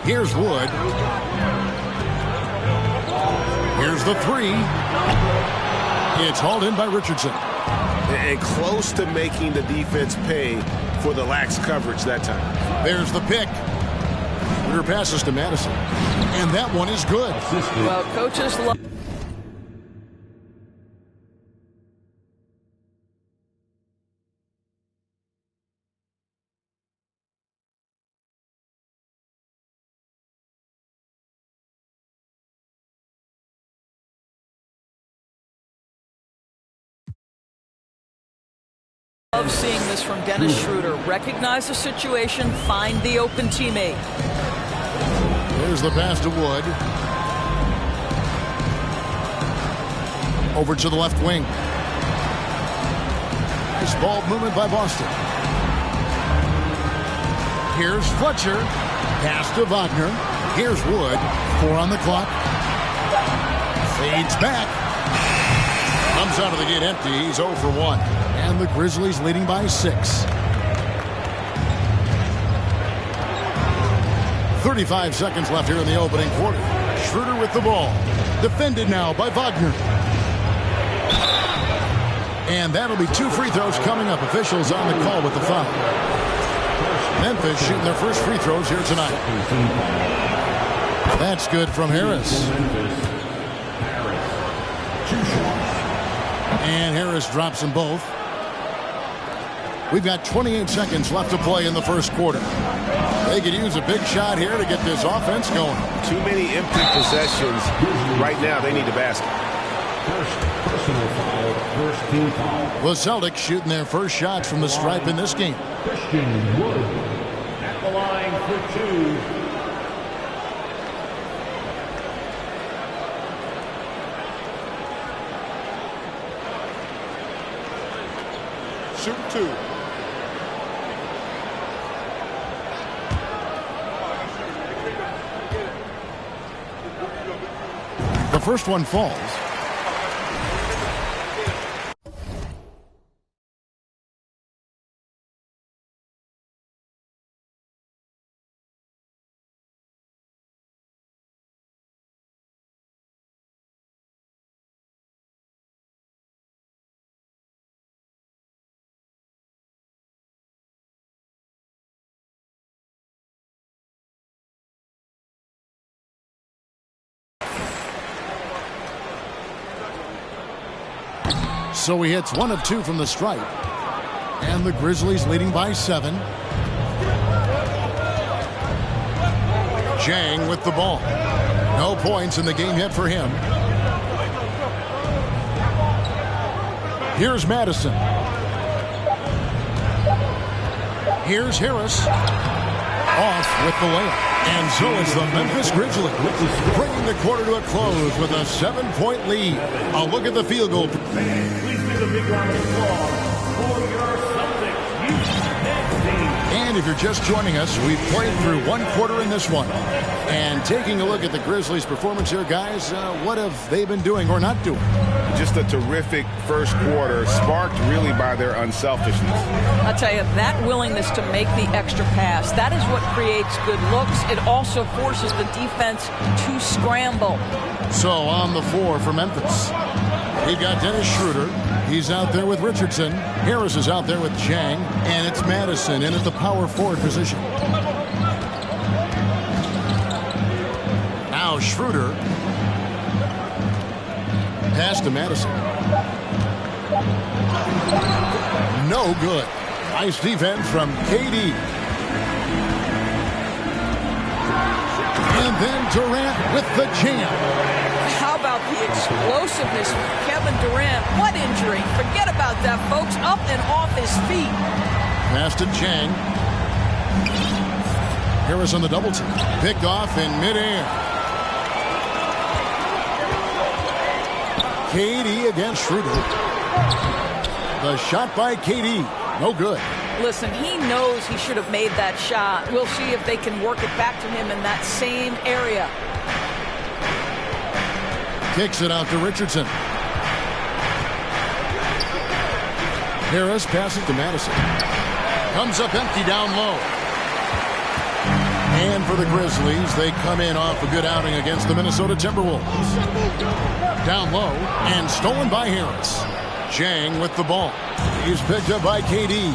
Here's Wood. Here's the 3. It's hauled in by Richardson. And close to making the defense pay for the lax coverage that time. There's the pick. Schroeder passes to Madison. And that one is good. Well, coaches love... Love seeing this from Dennis Schroeder. Recognize the situation, find the open teammate. There's the pass to Wood. Over to the left wing. Nice ball movement by Boston. Here's Fletcher. Pass to Wagner. Here's Wood. 4 on the clock. Fades back. Comes out of the gate empty. He's 0 for 1. And the Grizzlies leading by 6. 35 seconds left here in the opening quarter. Schroeder with the ball. Defended now by Wagner. And that'll be 2 free throws coming up. Officials on the call with the foul. Memphis shooting their first free throws here tonight. That's good from Harris. And Harris drops them both. We've got 28 seconds left to play in the first quarter. They could use a big shot here to get this offense going. Too many empty possessions. Right now, they need a basket. First team foul. The Celtics shooting their first shots from the stripe in this game. Christian Wood at the line for 2. Shoot 2. The first one falls. So he hits 1 of 2 from the stripe. And the Grizzlies leading by 7. Jang with the ball. No points in the game yet for him. Here's Madison. Here's Harris. Off with the layup. And so it's the Memphis Grizzlies bringing the quarter to a close with a 7-point lead. A look at the field goal. Please give a big round of applause for your Celtics youth team. And if you're just joining us, we've played through 1 quarter in this one. And taking a look at the Grizzlies' performance here, guys, what have they been doing or not doing? Just a terrific first quarter, sparked really by their unselfishness. I'll tell you, that willingness to make the extra pass, that is what creates good looks. It also forces the defense to scramble. So on the floor for Memphis, we've got Dennis Schroeder. He's out there with Richardson. Harris is out there with Jang. And it's Madison in at the power forward position. Now Schroeder. Pass to Madison. No good. Nice defense from KD. And then Durant with the jam. How about the explosiveness of Kevin Durant? What injury? Forget about that, folks. Up and off his feet. Pass to Jang. Harris on the double team. Picked off in midair. KD against Schroeder. The shot by KD. No good. Listen, he knows he should have made that shot. We'll see if they can work it back to him in that same area. Kicks it out to Richardson. Harris passes to Madison. Comes up empty down low. And for the Grizzlies, they come in off a good outing against the Minnesota Timberwolves. Down low and stolen by Harris. Jang with the ball. He's picked up by KD.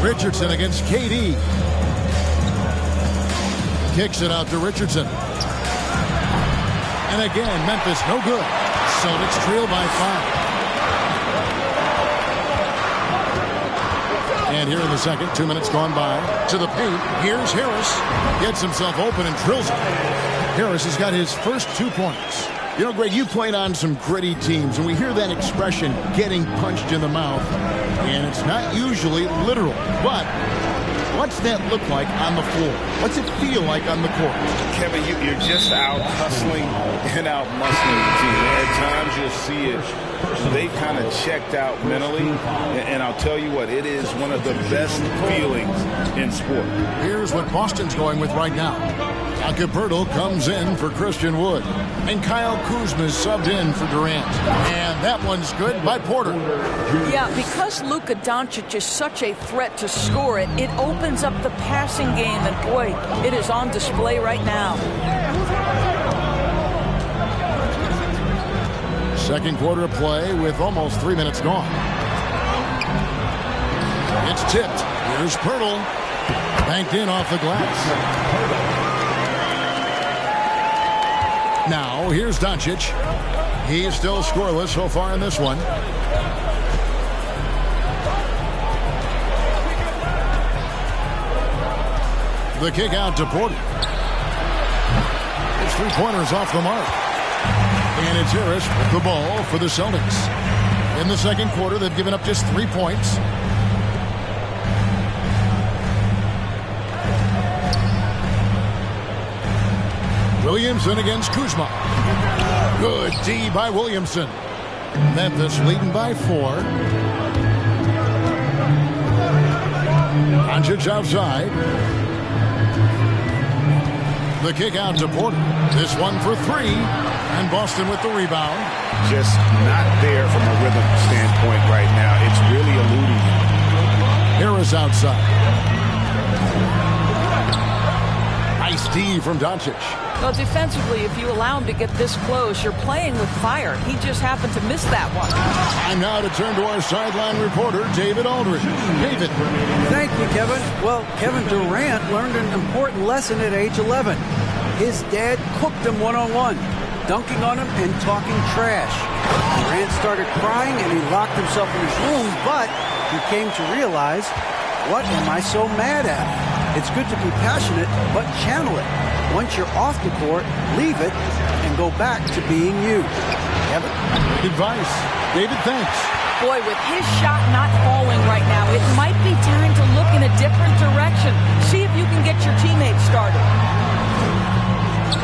Richardson against KD. Kicks it out to Richardson. And again, Memphis no good. Celtics trail by 5. And here in the second, 2 minutes gone by. To the paint. Here's Harris. Gets himself open and drills it. Harris has got his first 2 points. You know, Greg, you played on some gritty teams, and we hear that expression, getting punched in the mouth. And it's not usually literal. But what's that look like on the floor? What's it feel like on the court? Kevin, you're just out hustling and out muscling the team. At times you'll see it. They kind of checked out mentally. And I'll tell you what, it is one of the best feelings in sport. Here's what Boston's going with right now. Jakob comes in for Christian Wood. And Kyle Kuzma is subbed in for Durant. And that one's good by Porter. Yeah, because Luka Doncic is such a threat to score it, it opens up the passing game. And boy, it is on display right now. Second quarter of play with almost 3 minutes gone. It's tipped. Here's Pirtle. Banked in off the glass. Now, here's Doncic. He's still scoreless so far in this one. The kick out to Porter. His three-pointers off the mark. And it's Harris with the ball for the Celtics. In the second quarter, they've given up just 3 points. Williamson against Kuzma. Good D by Williamson. Memphis leading by 4. Doncic outside. The kick out to Porter. This one for 3. And Boston with the rebound. Just not there from a rhythm standpoint right now. It's really eluding him. Harris outside. Nice D from Doncic. Well, defensively, if you allow him to get this close, you're playing with fire. He just happened to miss that one. Time now to turn to our sideline reporter, David Aldridge. David. Thank you, Kevin. Well, Kevin Durant learned an important lesson at age 11. His dad cooked him one-on-one, dunking on him and talking trash. Durant started crying and he locked himself in his room, but he came to realize, what am I so mad at? It's good to be passionate, but channel it. Once you're off the court, leave it and go back to being you. Kevin? Good advice. David, thanks. Boy, with his shot not falling right now, it might be time to look in a different direction. See if you can get your teammates started.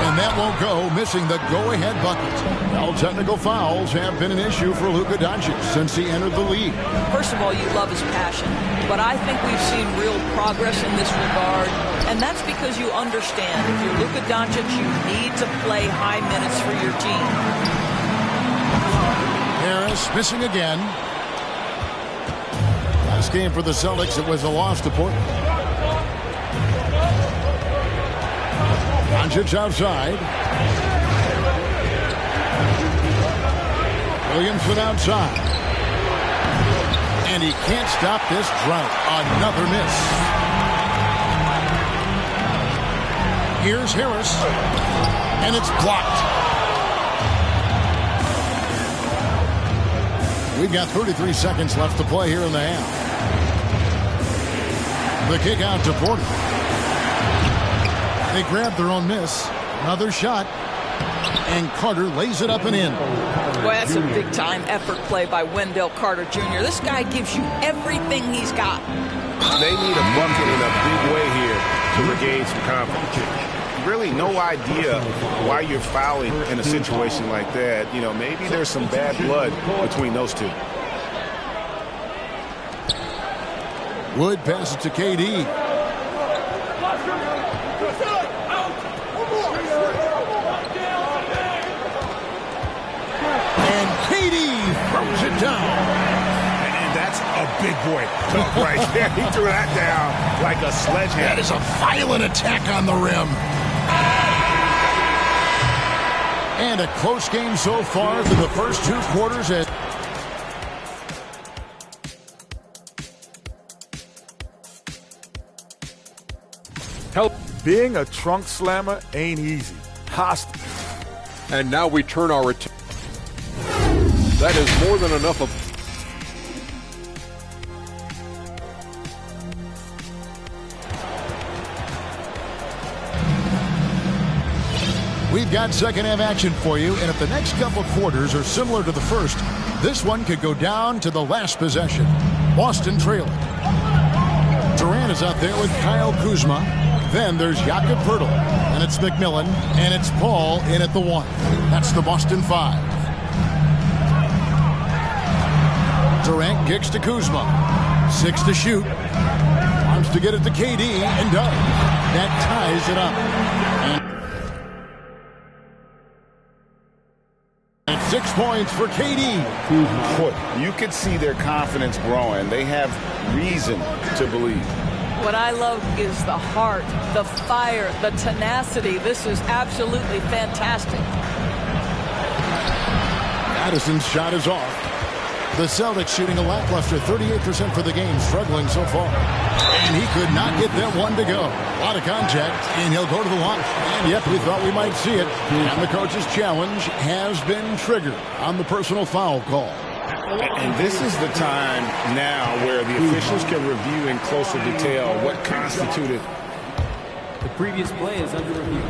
And that won't go, missing the go-ahead bucket. All technical fouls have been an issue for Luka Doncic since he entered the league. First of all, you love his passion, but I think we've seen real progress in this regard, and that's because you understand if you're Luka Doncic, you need to play high minutes for your team. Harris missing again. Last game for the Celtics, it was a loss to Portland. Doncic outside. Williamson outside. And he can't stop this drought. Another miss. Here's Harris. And it's blocked. We've got 33 seconds left to play here in the half. The kick out to Porter. They grab their own miss. Another shot. And Carter lays it up and in. Boy, that's a big-time effort play by Wendell Carter Jr. This guy gives you everything he's got. They need a bucket in a big way here to regain some confidence. Really no idea why you're fouling in a situation like that. You know, maybe there's some bad blood between those two. Wood passes to KD. Throws it down. And that's a big boy tough right there. He threw that down like a sledgehammer. That is a violent attack on the rim. And a close game so far through the first 2 quarters. Help. Being a trunk slammer ain't easy. Hostile. And now we turn our attention. That is more than enough of. We've got second half action for you, and if the next couple quarters are similar to the first, this one could go down to the last possession. Boston trailing. Durant is out there with Kyle Kuzma. Then there's Jakob Poeltl, and it's McMillan, and it's Paul in at the 1. That's the Boston 5. Durant kicks to Kuzma. 6 to shoot. Wants to get it to KD, and does. That ties it up. And 6 points for KD. You could see their confidence growing. They have reason to believe. What I love is the heart, the fire, the tenacity. This is absolutely fantastic. Addison's shot is off. The Celtics shooting a lackluster 38% for the game, struggling so far. And he could not get that one to go. A lot of contact, and he'll go to the line. And yep, we thought we might see it. And the coach's challenge has been triggered on the personal foul call. And this is the time now where the officials can review in closer detail what constituted. The previous play is under review.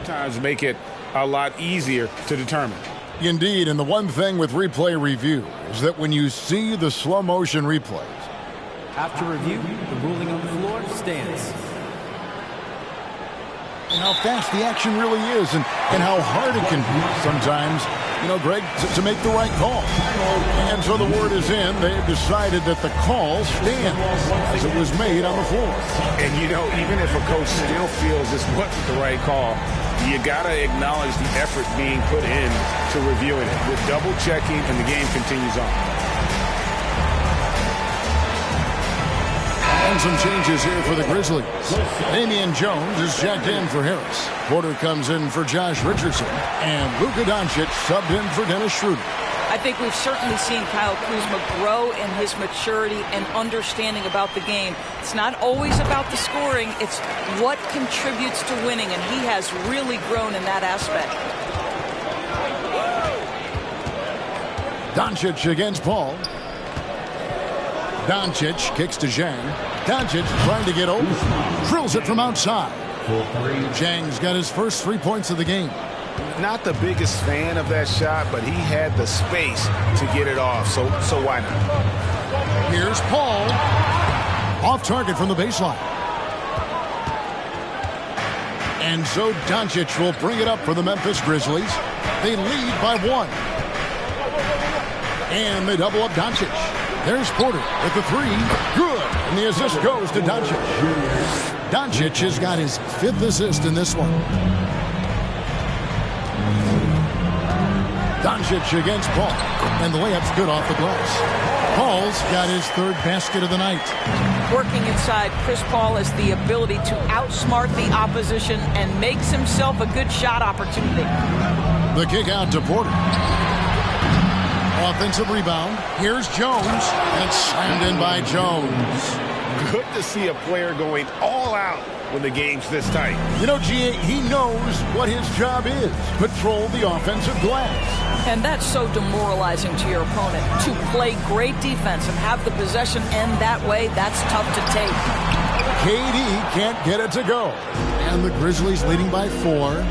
Times make it a lot easier to determine. Indeed, and the one thing with replay review is that when you see the slow motion replays. After review, the ruling on the floor stands. And how fast the action really is and how hard it can be sometimes, Greg, to make the right call. And so the word is in. They've decided that the call stands as it was made on the floor. And, even if a coach still feels this wasn't the right call, you got to acknowledge the effort being put in to reviewing it. With double checking, and the game continues on. And some changes here for the Grizzlies. Damian Jones is checked in for Harris. Porter comes in for Josh Richardson. And Luka Doncic subbed in for Dennis Schroeder. I think we've certainly seen Kyle Kuzma grow in his maturity and understanding about the game. It's not always about the scoring. It's what contributes to winning, and he has really grown in that aspect. Doncic against Paul. Doncic kicks to Zhang. Doncic trying to get open. Drills it from outside. Zhang's got his first 3 points of the game. Not the biggest fan of that shot, but he had the space to get it off, so why not? Here's Paul. Off target from the baseline. And so Doncic will bring it up for the Memphis Grizzlies. They lead by 1. And they double up Doncic. There's Porter with the 3. Good. And the assist goes to Doncic. Doncic has got his 5th assist in this one. Doncic against Paul. And the layup's good off the glass. Paul's got his 3rd basket of the night. Working inside, Chris Paul has the ability to outsmart the opposition and makes himself a good shot opportunity. The kick out to Porter. Offensive rebound. Here's Jones. And it's slammed in by Jones. Good to see a player going all out when the game's this tight. G.A., he knows what his job is. Patrol the offensive glass. And that's so demoralizing to your opponent. To play great defense and have the possession end that way, that's tough to take. KD can't get it to go. And the Grizzlies leading by 4.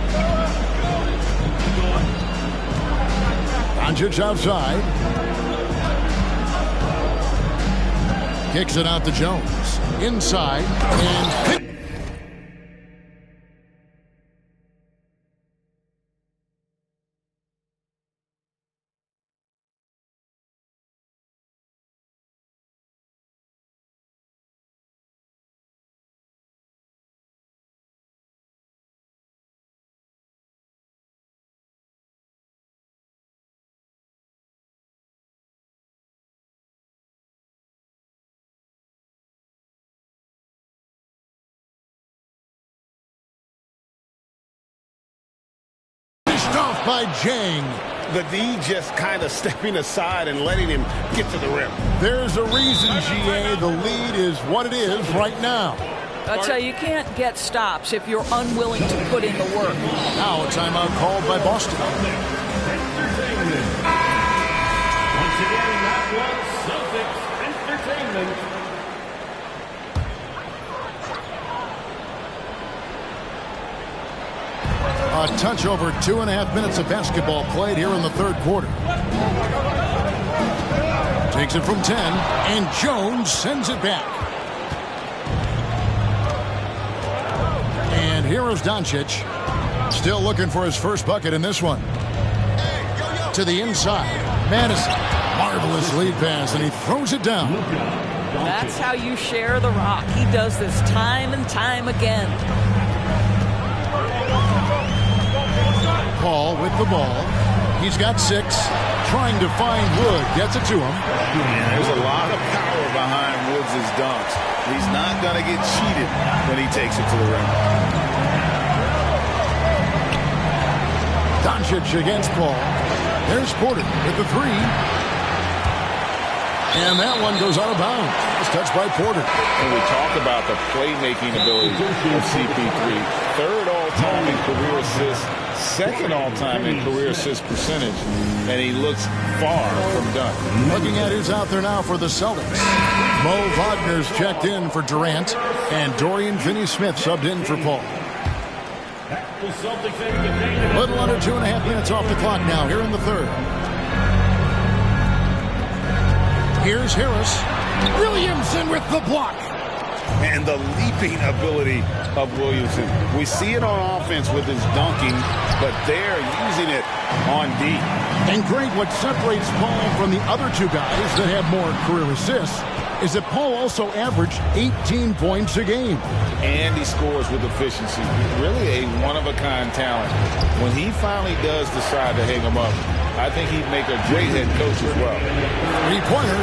Doncic outside. Kicks it out to Jones. Inside. And off by Zhang. The D just kind of stepping aside and letting him get to the rim. There's a reason, GA. The lead is what it is right now. I'll tell you, you can't get stops if you're unwilling to put in the work. Now a timeout called by Boston. Once again, that was Celtics Entertainment. A touch over 2.5 minutes of basketball played here in the third quarter. Takes it from 10, and Jones sends it back. And here is Doncic, still looking for his first bucket in this one. To the inside, Madison. Marvelous lead pass, and he throws it down. That's how you share the rock. He does this time and time again. Paul with the ball. He's got 6. Trying to find Wood. Gets it to him. And there's a lot of power behind Woods' dunks. He's not going to get cheated when he takes it to the rim. Doncic against Paul. There's Porter with the 3. And that one goes out of bounds. It's touched by Porter. And we talk about the playmaking ability of CP3. Third all-time in career assists, second all-time in career assist percentage, and he looks far from done. Looking at who's out there now for the Celtics. Mo Wagner's checked in for Durant, and Dorian Finney-Smith subbed in for Paul. Little under 2.5 minutes off the clock now here in the third. Here's Harris. Williamson with the block. And the leaping ability of Williamson. We see it on offense with his dunking, but they're using it on D. And Greg, what separates Paul from the other two guys that have more career assists is that Paul also averaged 18 points a game. And he scores with efficiency. Really a one-of-a-kind talent. When he finally does decide to hang him up, I think he'd make a great head coach as well. Three-pointer.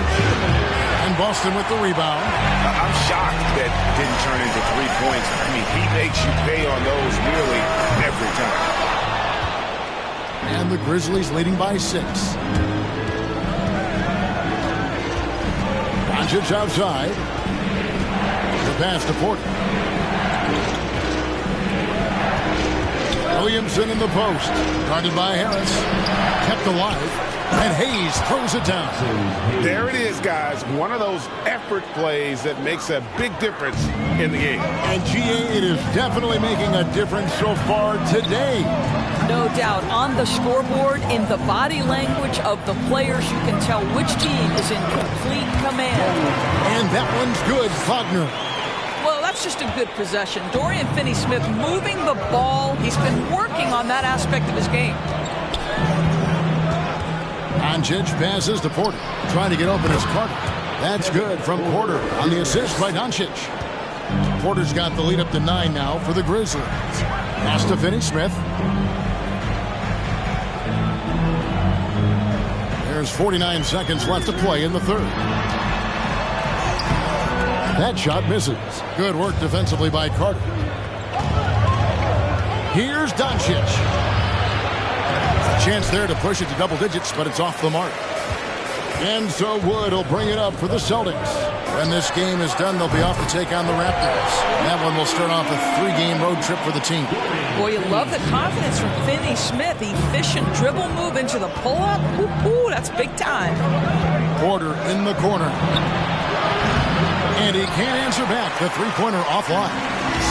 And Boston with the rebound. I'm shocked that didn't turn into 3 points. I mean, he makes you pay on those nearly every time. And the Grizzlies leading by 6. Doncic outside. The pass to Porter. Williamson in the post. Guarded by Harris. Kept alive. And Hayes throws it down. There it is, guys. One of those effort plays that makes a big difference in the game. And GA, it is definitely making a difference so far today. No doubt. On the scoreboard, in the body language of the players, you can tell which team is in complete command. And that one's good. Wagner. Well, that's just a good possession. Dorian Finney-Smith moving the ball. He's been working on that aspect of his game. Doncic passes to Porter. Trying to get open as Carter. That's good from Porter on the assist by Doncic. Porter's got the lead up to 9 now for the Grizzlies. Pass to Finney-Smith. There's 49 seconds left to play in the third. That shot misses. Good work defensively by Carter. Here's Doncic. Chance there to push it to double digits, but it's off the mark. And so Wood will bring it up for the Celtics. When this game is done, they'll be off to take on the Raptors. That one will start off a 3-game road trip for the team. Boy, you love the confidence from Finney-Smith. Efficient dribble move into the pull-up. Ooh, that's big time. Porter in the corner. And he can't answer back. The three-pointer offline.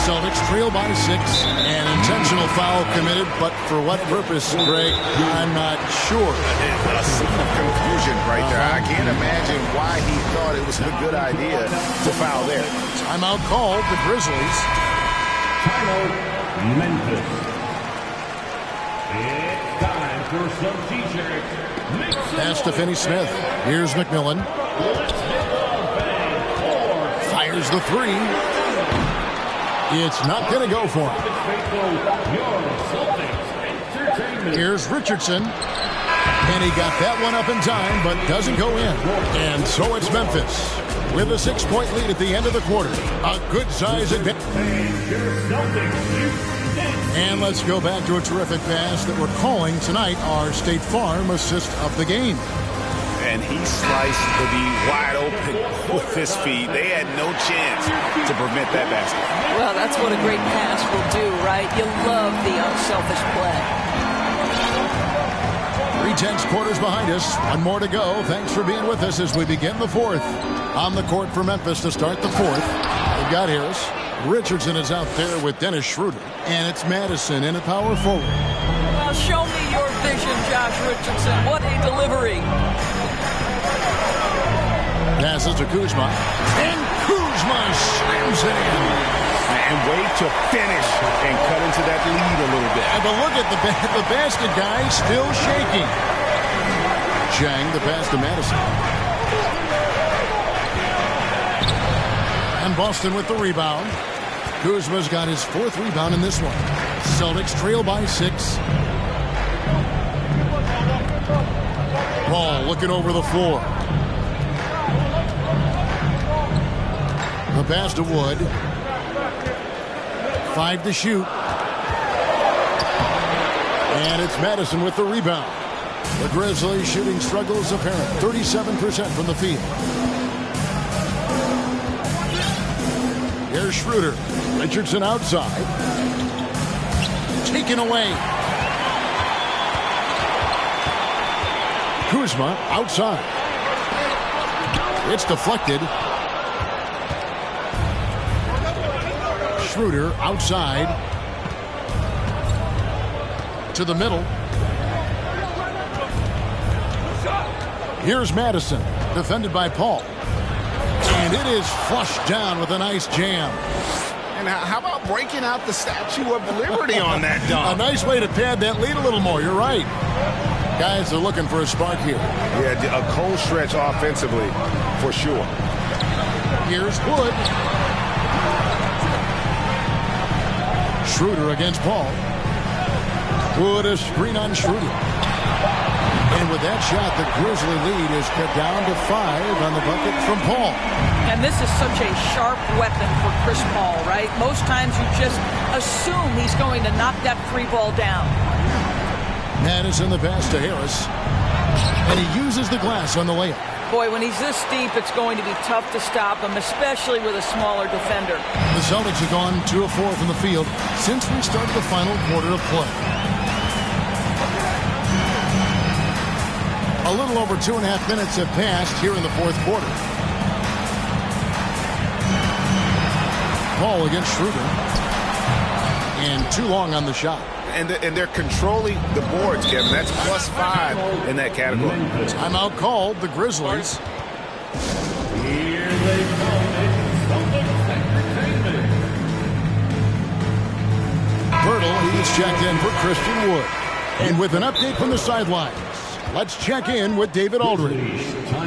Celtics trail by 6. An intentional foul committed, but for what purpose, Greg? I'm not sure. A scene of confusion right there. I can't imagine why he thought it was a good idea to foul there. Timeout called, the Grizzlies. Timeout, Memphis. It's time for some t-shirts. Pass to Finney-Smith. Here's McMillan. Fires the 3. It's not going to go for him. Here's Richardson. And he got that one up in time, but doesn't go in. And so it's Memphis with a 6-point lead at the end of the quarter. A good size advantage. And let's go back to a terrific pass that we're calling tonight our State Farm assist of the game. and he sliced the D wide open with his feet. They had no chance to prevent that basket. Well, that's what a great pass will do, right? You love the unselfish play. 3/10 quarters behind us. One more to go. Thanks for being with us as we begin the fourth. On the court for Memphis to start the fourth. They've got Harris. Richardson is out there with Dennis Schroeder. And it's Madison in at power forward. Well, show me your vision, Josh Richardson. What a delivery. Passes to Kuzma. And Kuzma slams it in. And wait to finish and cut into that lead a little bit. And look at the basket guy still shaking. Chang the pass to Madison. And Boston with the rebound. Kuzma's got his 4th rebound in this one. Celtics trail by 6. Ball looking over the floor. The pass to Wood. 5 to shoot. And it's Madison with the rebound. The Grizzlies shooting struggles apparent. 37% from the field. Here's Schroeder. Richardson outside. Taken away. Kuzma outside. It's deflected. Schroeder outside. To the middle. Here's Madison. Defended by Paul. And it is flushed down with a nice jam. And how about breaking out the Statue of Liberty on that dunk? A nice way to pad that lead a little more. You're right. Guys are looking for a spark here. Yeah, a cold stretch offensively, for sure. Here's Wood. Schroeder against Paul. Wood a screen on Schroeder. And with that shot, the Grizzly lead is cut down to 5 on the bucket from Paul. And this is such a sharp weapon for Chris Paul, right? Most times you just assume he's going to knock that 3 ball down. Madison the pass to Harris. And he uses the glass on the layup. Boy, when he's this deep, it's going to be tough to stop him, especially with a smaller defender. The Celtics have gone 2 of 4 from the field since we started the final quarter of play. A little over 2.5 minutes have passed here in the fourth quarter. Paul against Schroeder. And too long on the shot. And they're controlling the boards, Kevin. That's +5 in that category. Timeout called, the Grizzlies. Here they come. Bertle, he's checked in for Christian Wood. And with an update from the sidelines, let's check in with David Aldridge.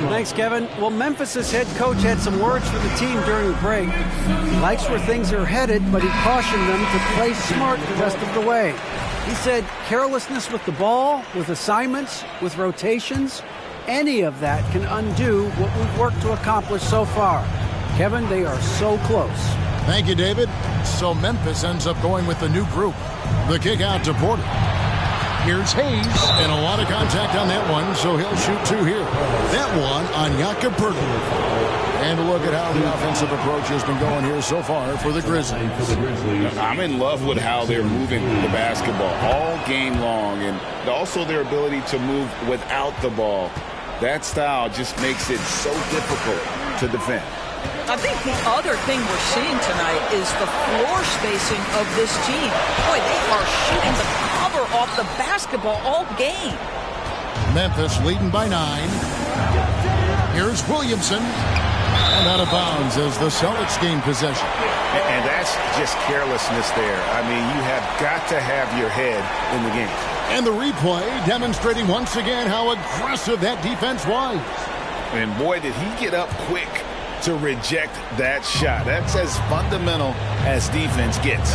Thanks, Kevin. Well, Memphis's head coach had some words for the team during the break. He likes where things are headed, but he cautioned them to play smart the rest of the way. He said carelessness with the ball, with assignments, with rotations, any of that can undo what we've worked to accomplish so far. Kevin, they are so close. Thank you, David. So Memphis ends up going with the new group. The kick out to Porter. Here's Hayes, and a lot of contact on that one, so he'll shoot 2 here. That one on Jakob Poeltl. And look at how the offensive approach has been going here so far for the Grizzlies. I'm in love with how they're moving the basketball all game long, and also their ability to move without the ball. That style just makes it so difficult to defend. I think the other thing we're seeing tonight is the floor spacing of this team. Boy, they are shooting the cover off the basketball all game. Memphis leading by 9. Here's Williamson. And out of bounds as the Celtics gain possession. And that's just carelessness there. I mean, you have got to have your head in the game. And the replay demonstrating once again how aggressive that defense was. And boy, did he get up quick to reject that shot. That's as fundamental as defense gets.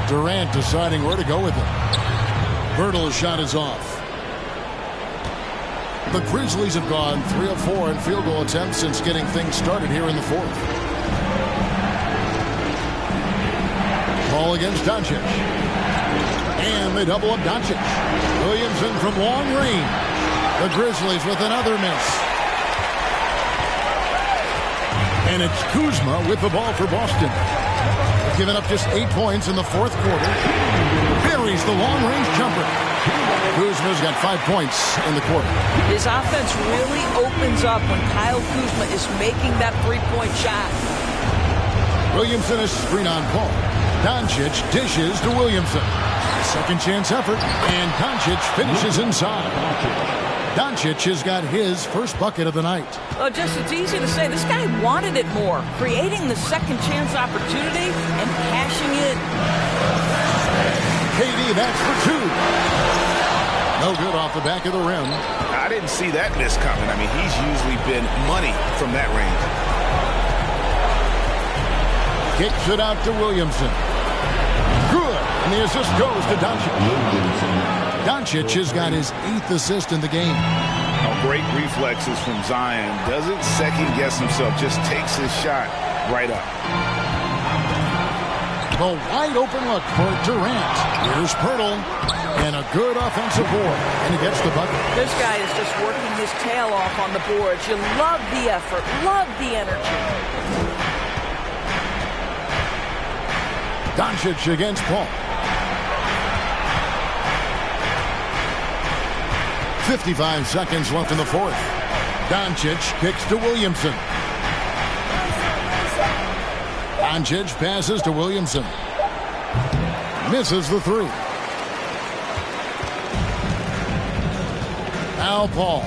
Durant deciding where to go with it. Bertle's shot is off. The Grizzlies have gone 3 of 4 in field goal attempts since getting things started here in the fourth. Ball against Doncic. And they double up Doncic. Williamson from long range. The Grizzlies with another miss. And it's Kuzma with the ball for Boston. Giving up just 8 points in the fourth quarter. Buries the long-range jumper. Kuzma's got 5 points in the quarter. His offense really opens up when Kyle Kuzma is making that three-point shot. Williamson is screen on Paul. Doncic dishes to Williamson. Second chance effort, and Doncic finishes inside. Doncic has got his first bucket of the night. Well, it's easy to say. This guy wanted it more. Creating the second chance opportunity and cashing it. KD, that's for 2. No good off the back of the rim. I didn't see that miss coming. I mean, he's usually been money from that range. Kicks it out to Williamson. Good. And the assist goes to Doncic. Doncic has got his 8th assist in the game. Great reflexes from Zion. Doesn't second-guess himself. Just takes his shot right up. The wide-open look for Durant. Here's Pirtle. And a good offensive board. And he gets the bucket. This guy is just working his tail off on the boards. You love the effort. Love the energy. Doncic against Paul. 55 seconds left in the fourth. Doncic kicks to Williamson. Doncic passes to Williamson. Misses the three. Now Paul.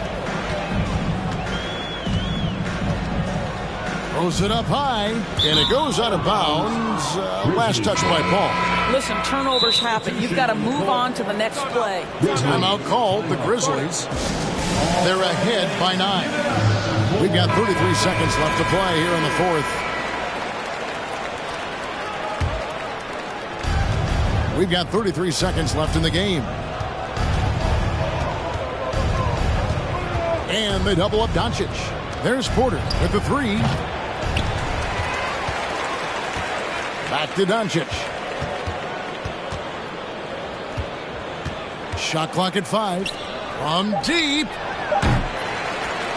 Throws it up high, and it goes out of bounds. Last touch by Paul. Listen, turnovers happen. You've got to move on to the next play. Timeout called. The Grizzlies. They're ahead by 9. We've got 33 seconds left to play here in the fourth. We've got 33 seconds left in the game. And they double up Doncic. There's Porter with the 3. Back to Doncic. Shot clock at 5. From deep.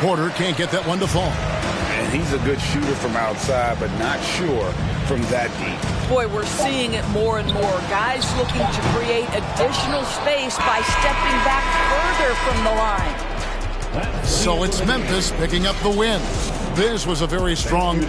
Porter can't get that one to fall. And he's a good shooter from outside, but not sure from that deep. Boy, we're seeing it more and more. Guys looking to create additional space by stepping back further from the line. So it's Memphis picking up the win. This was a very strong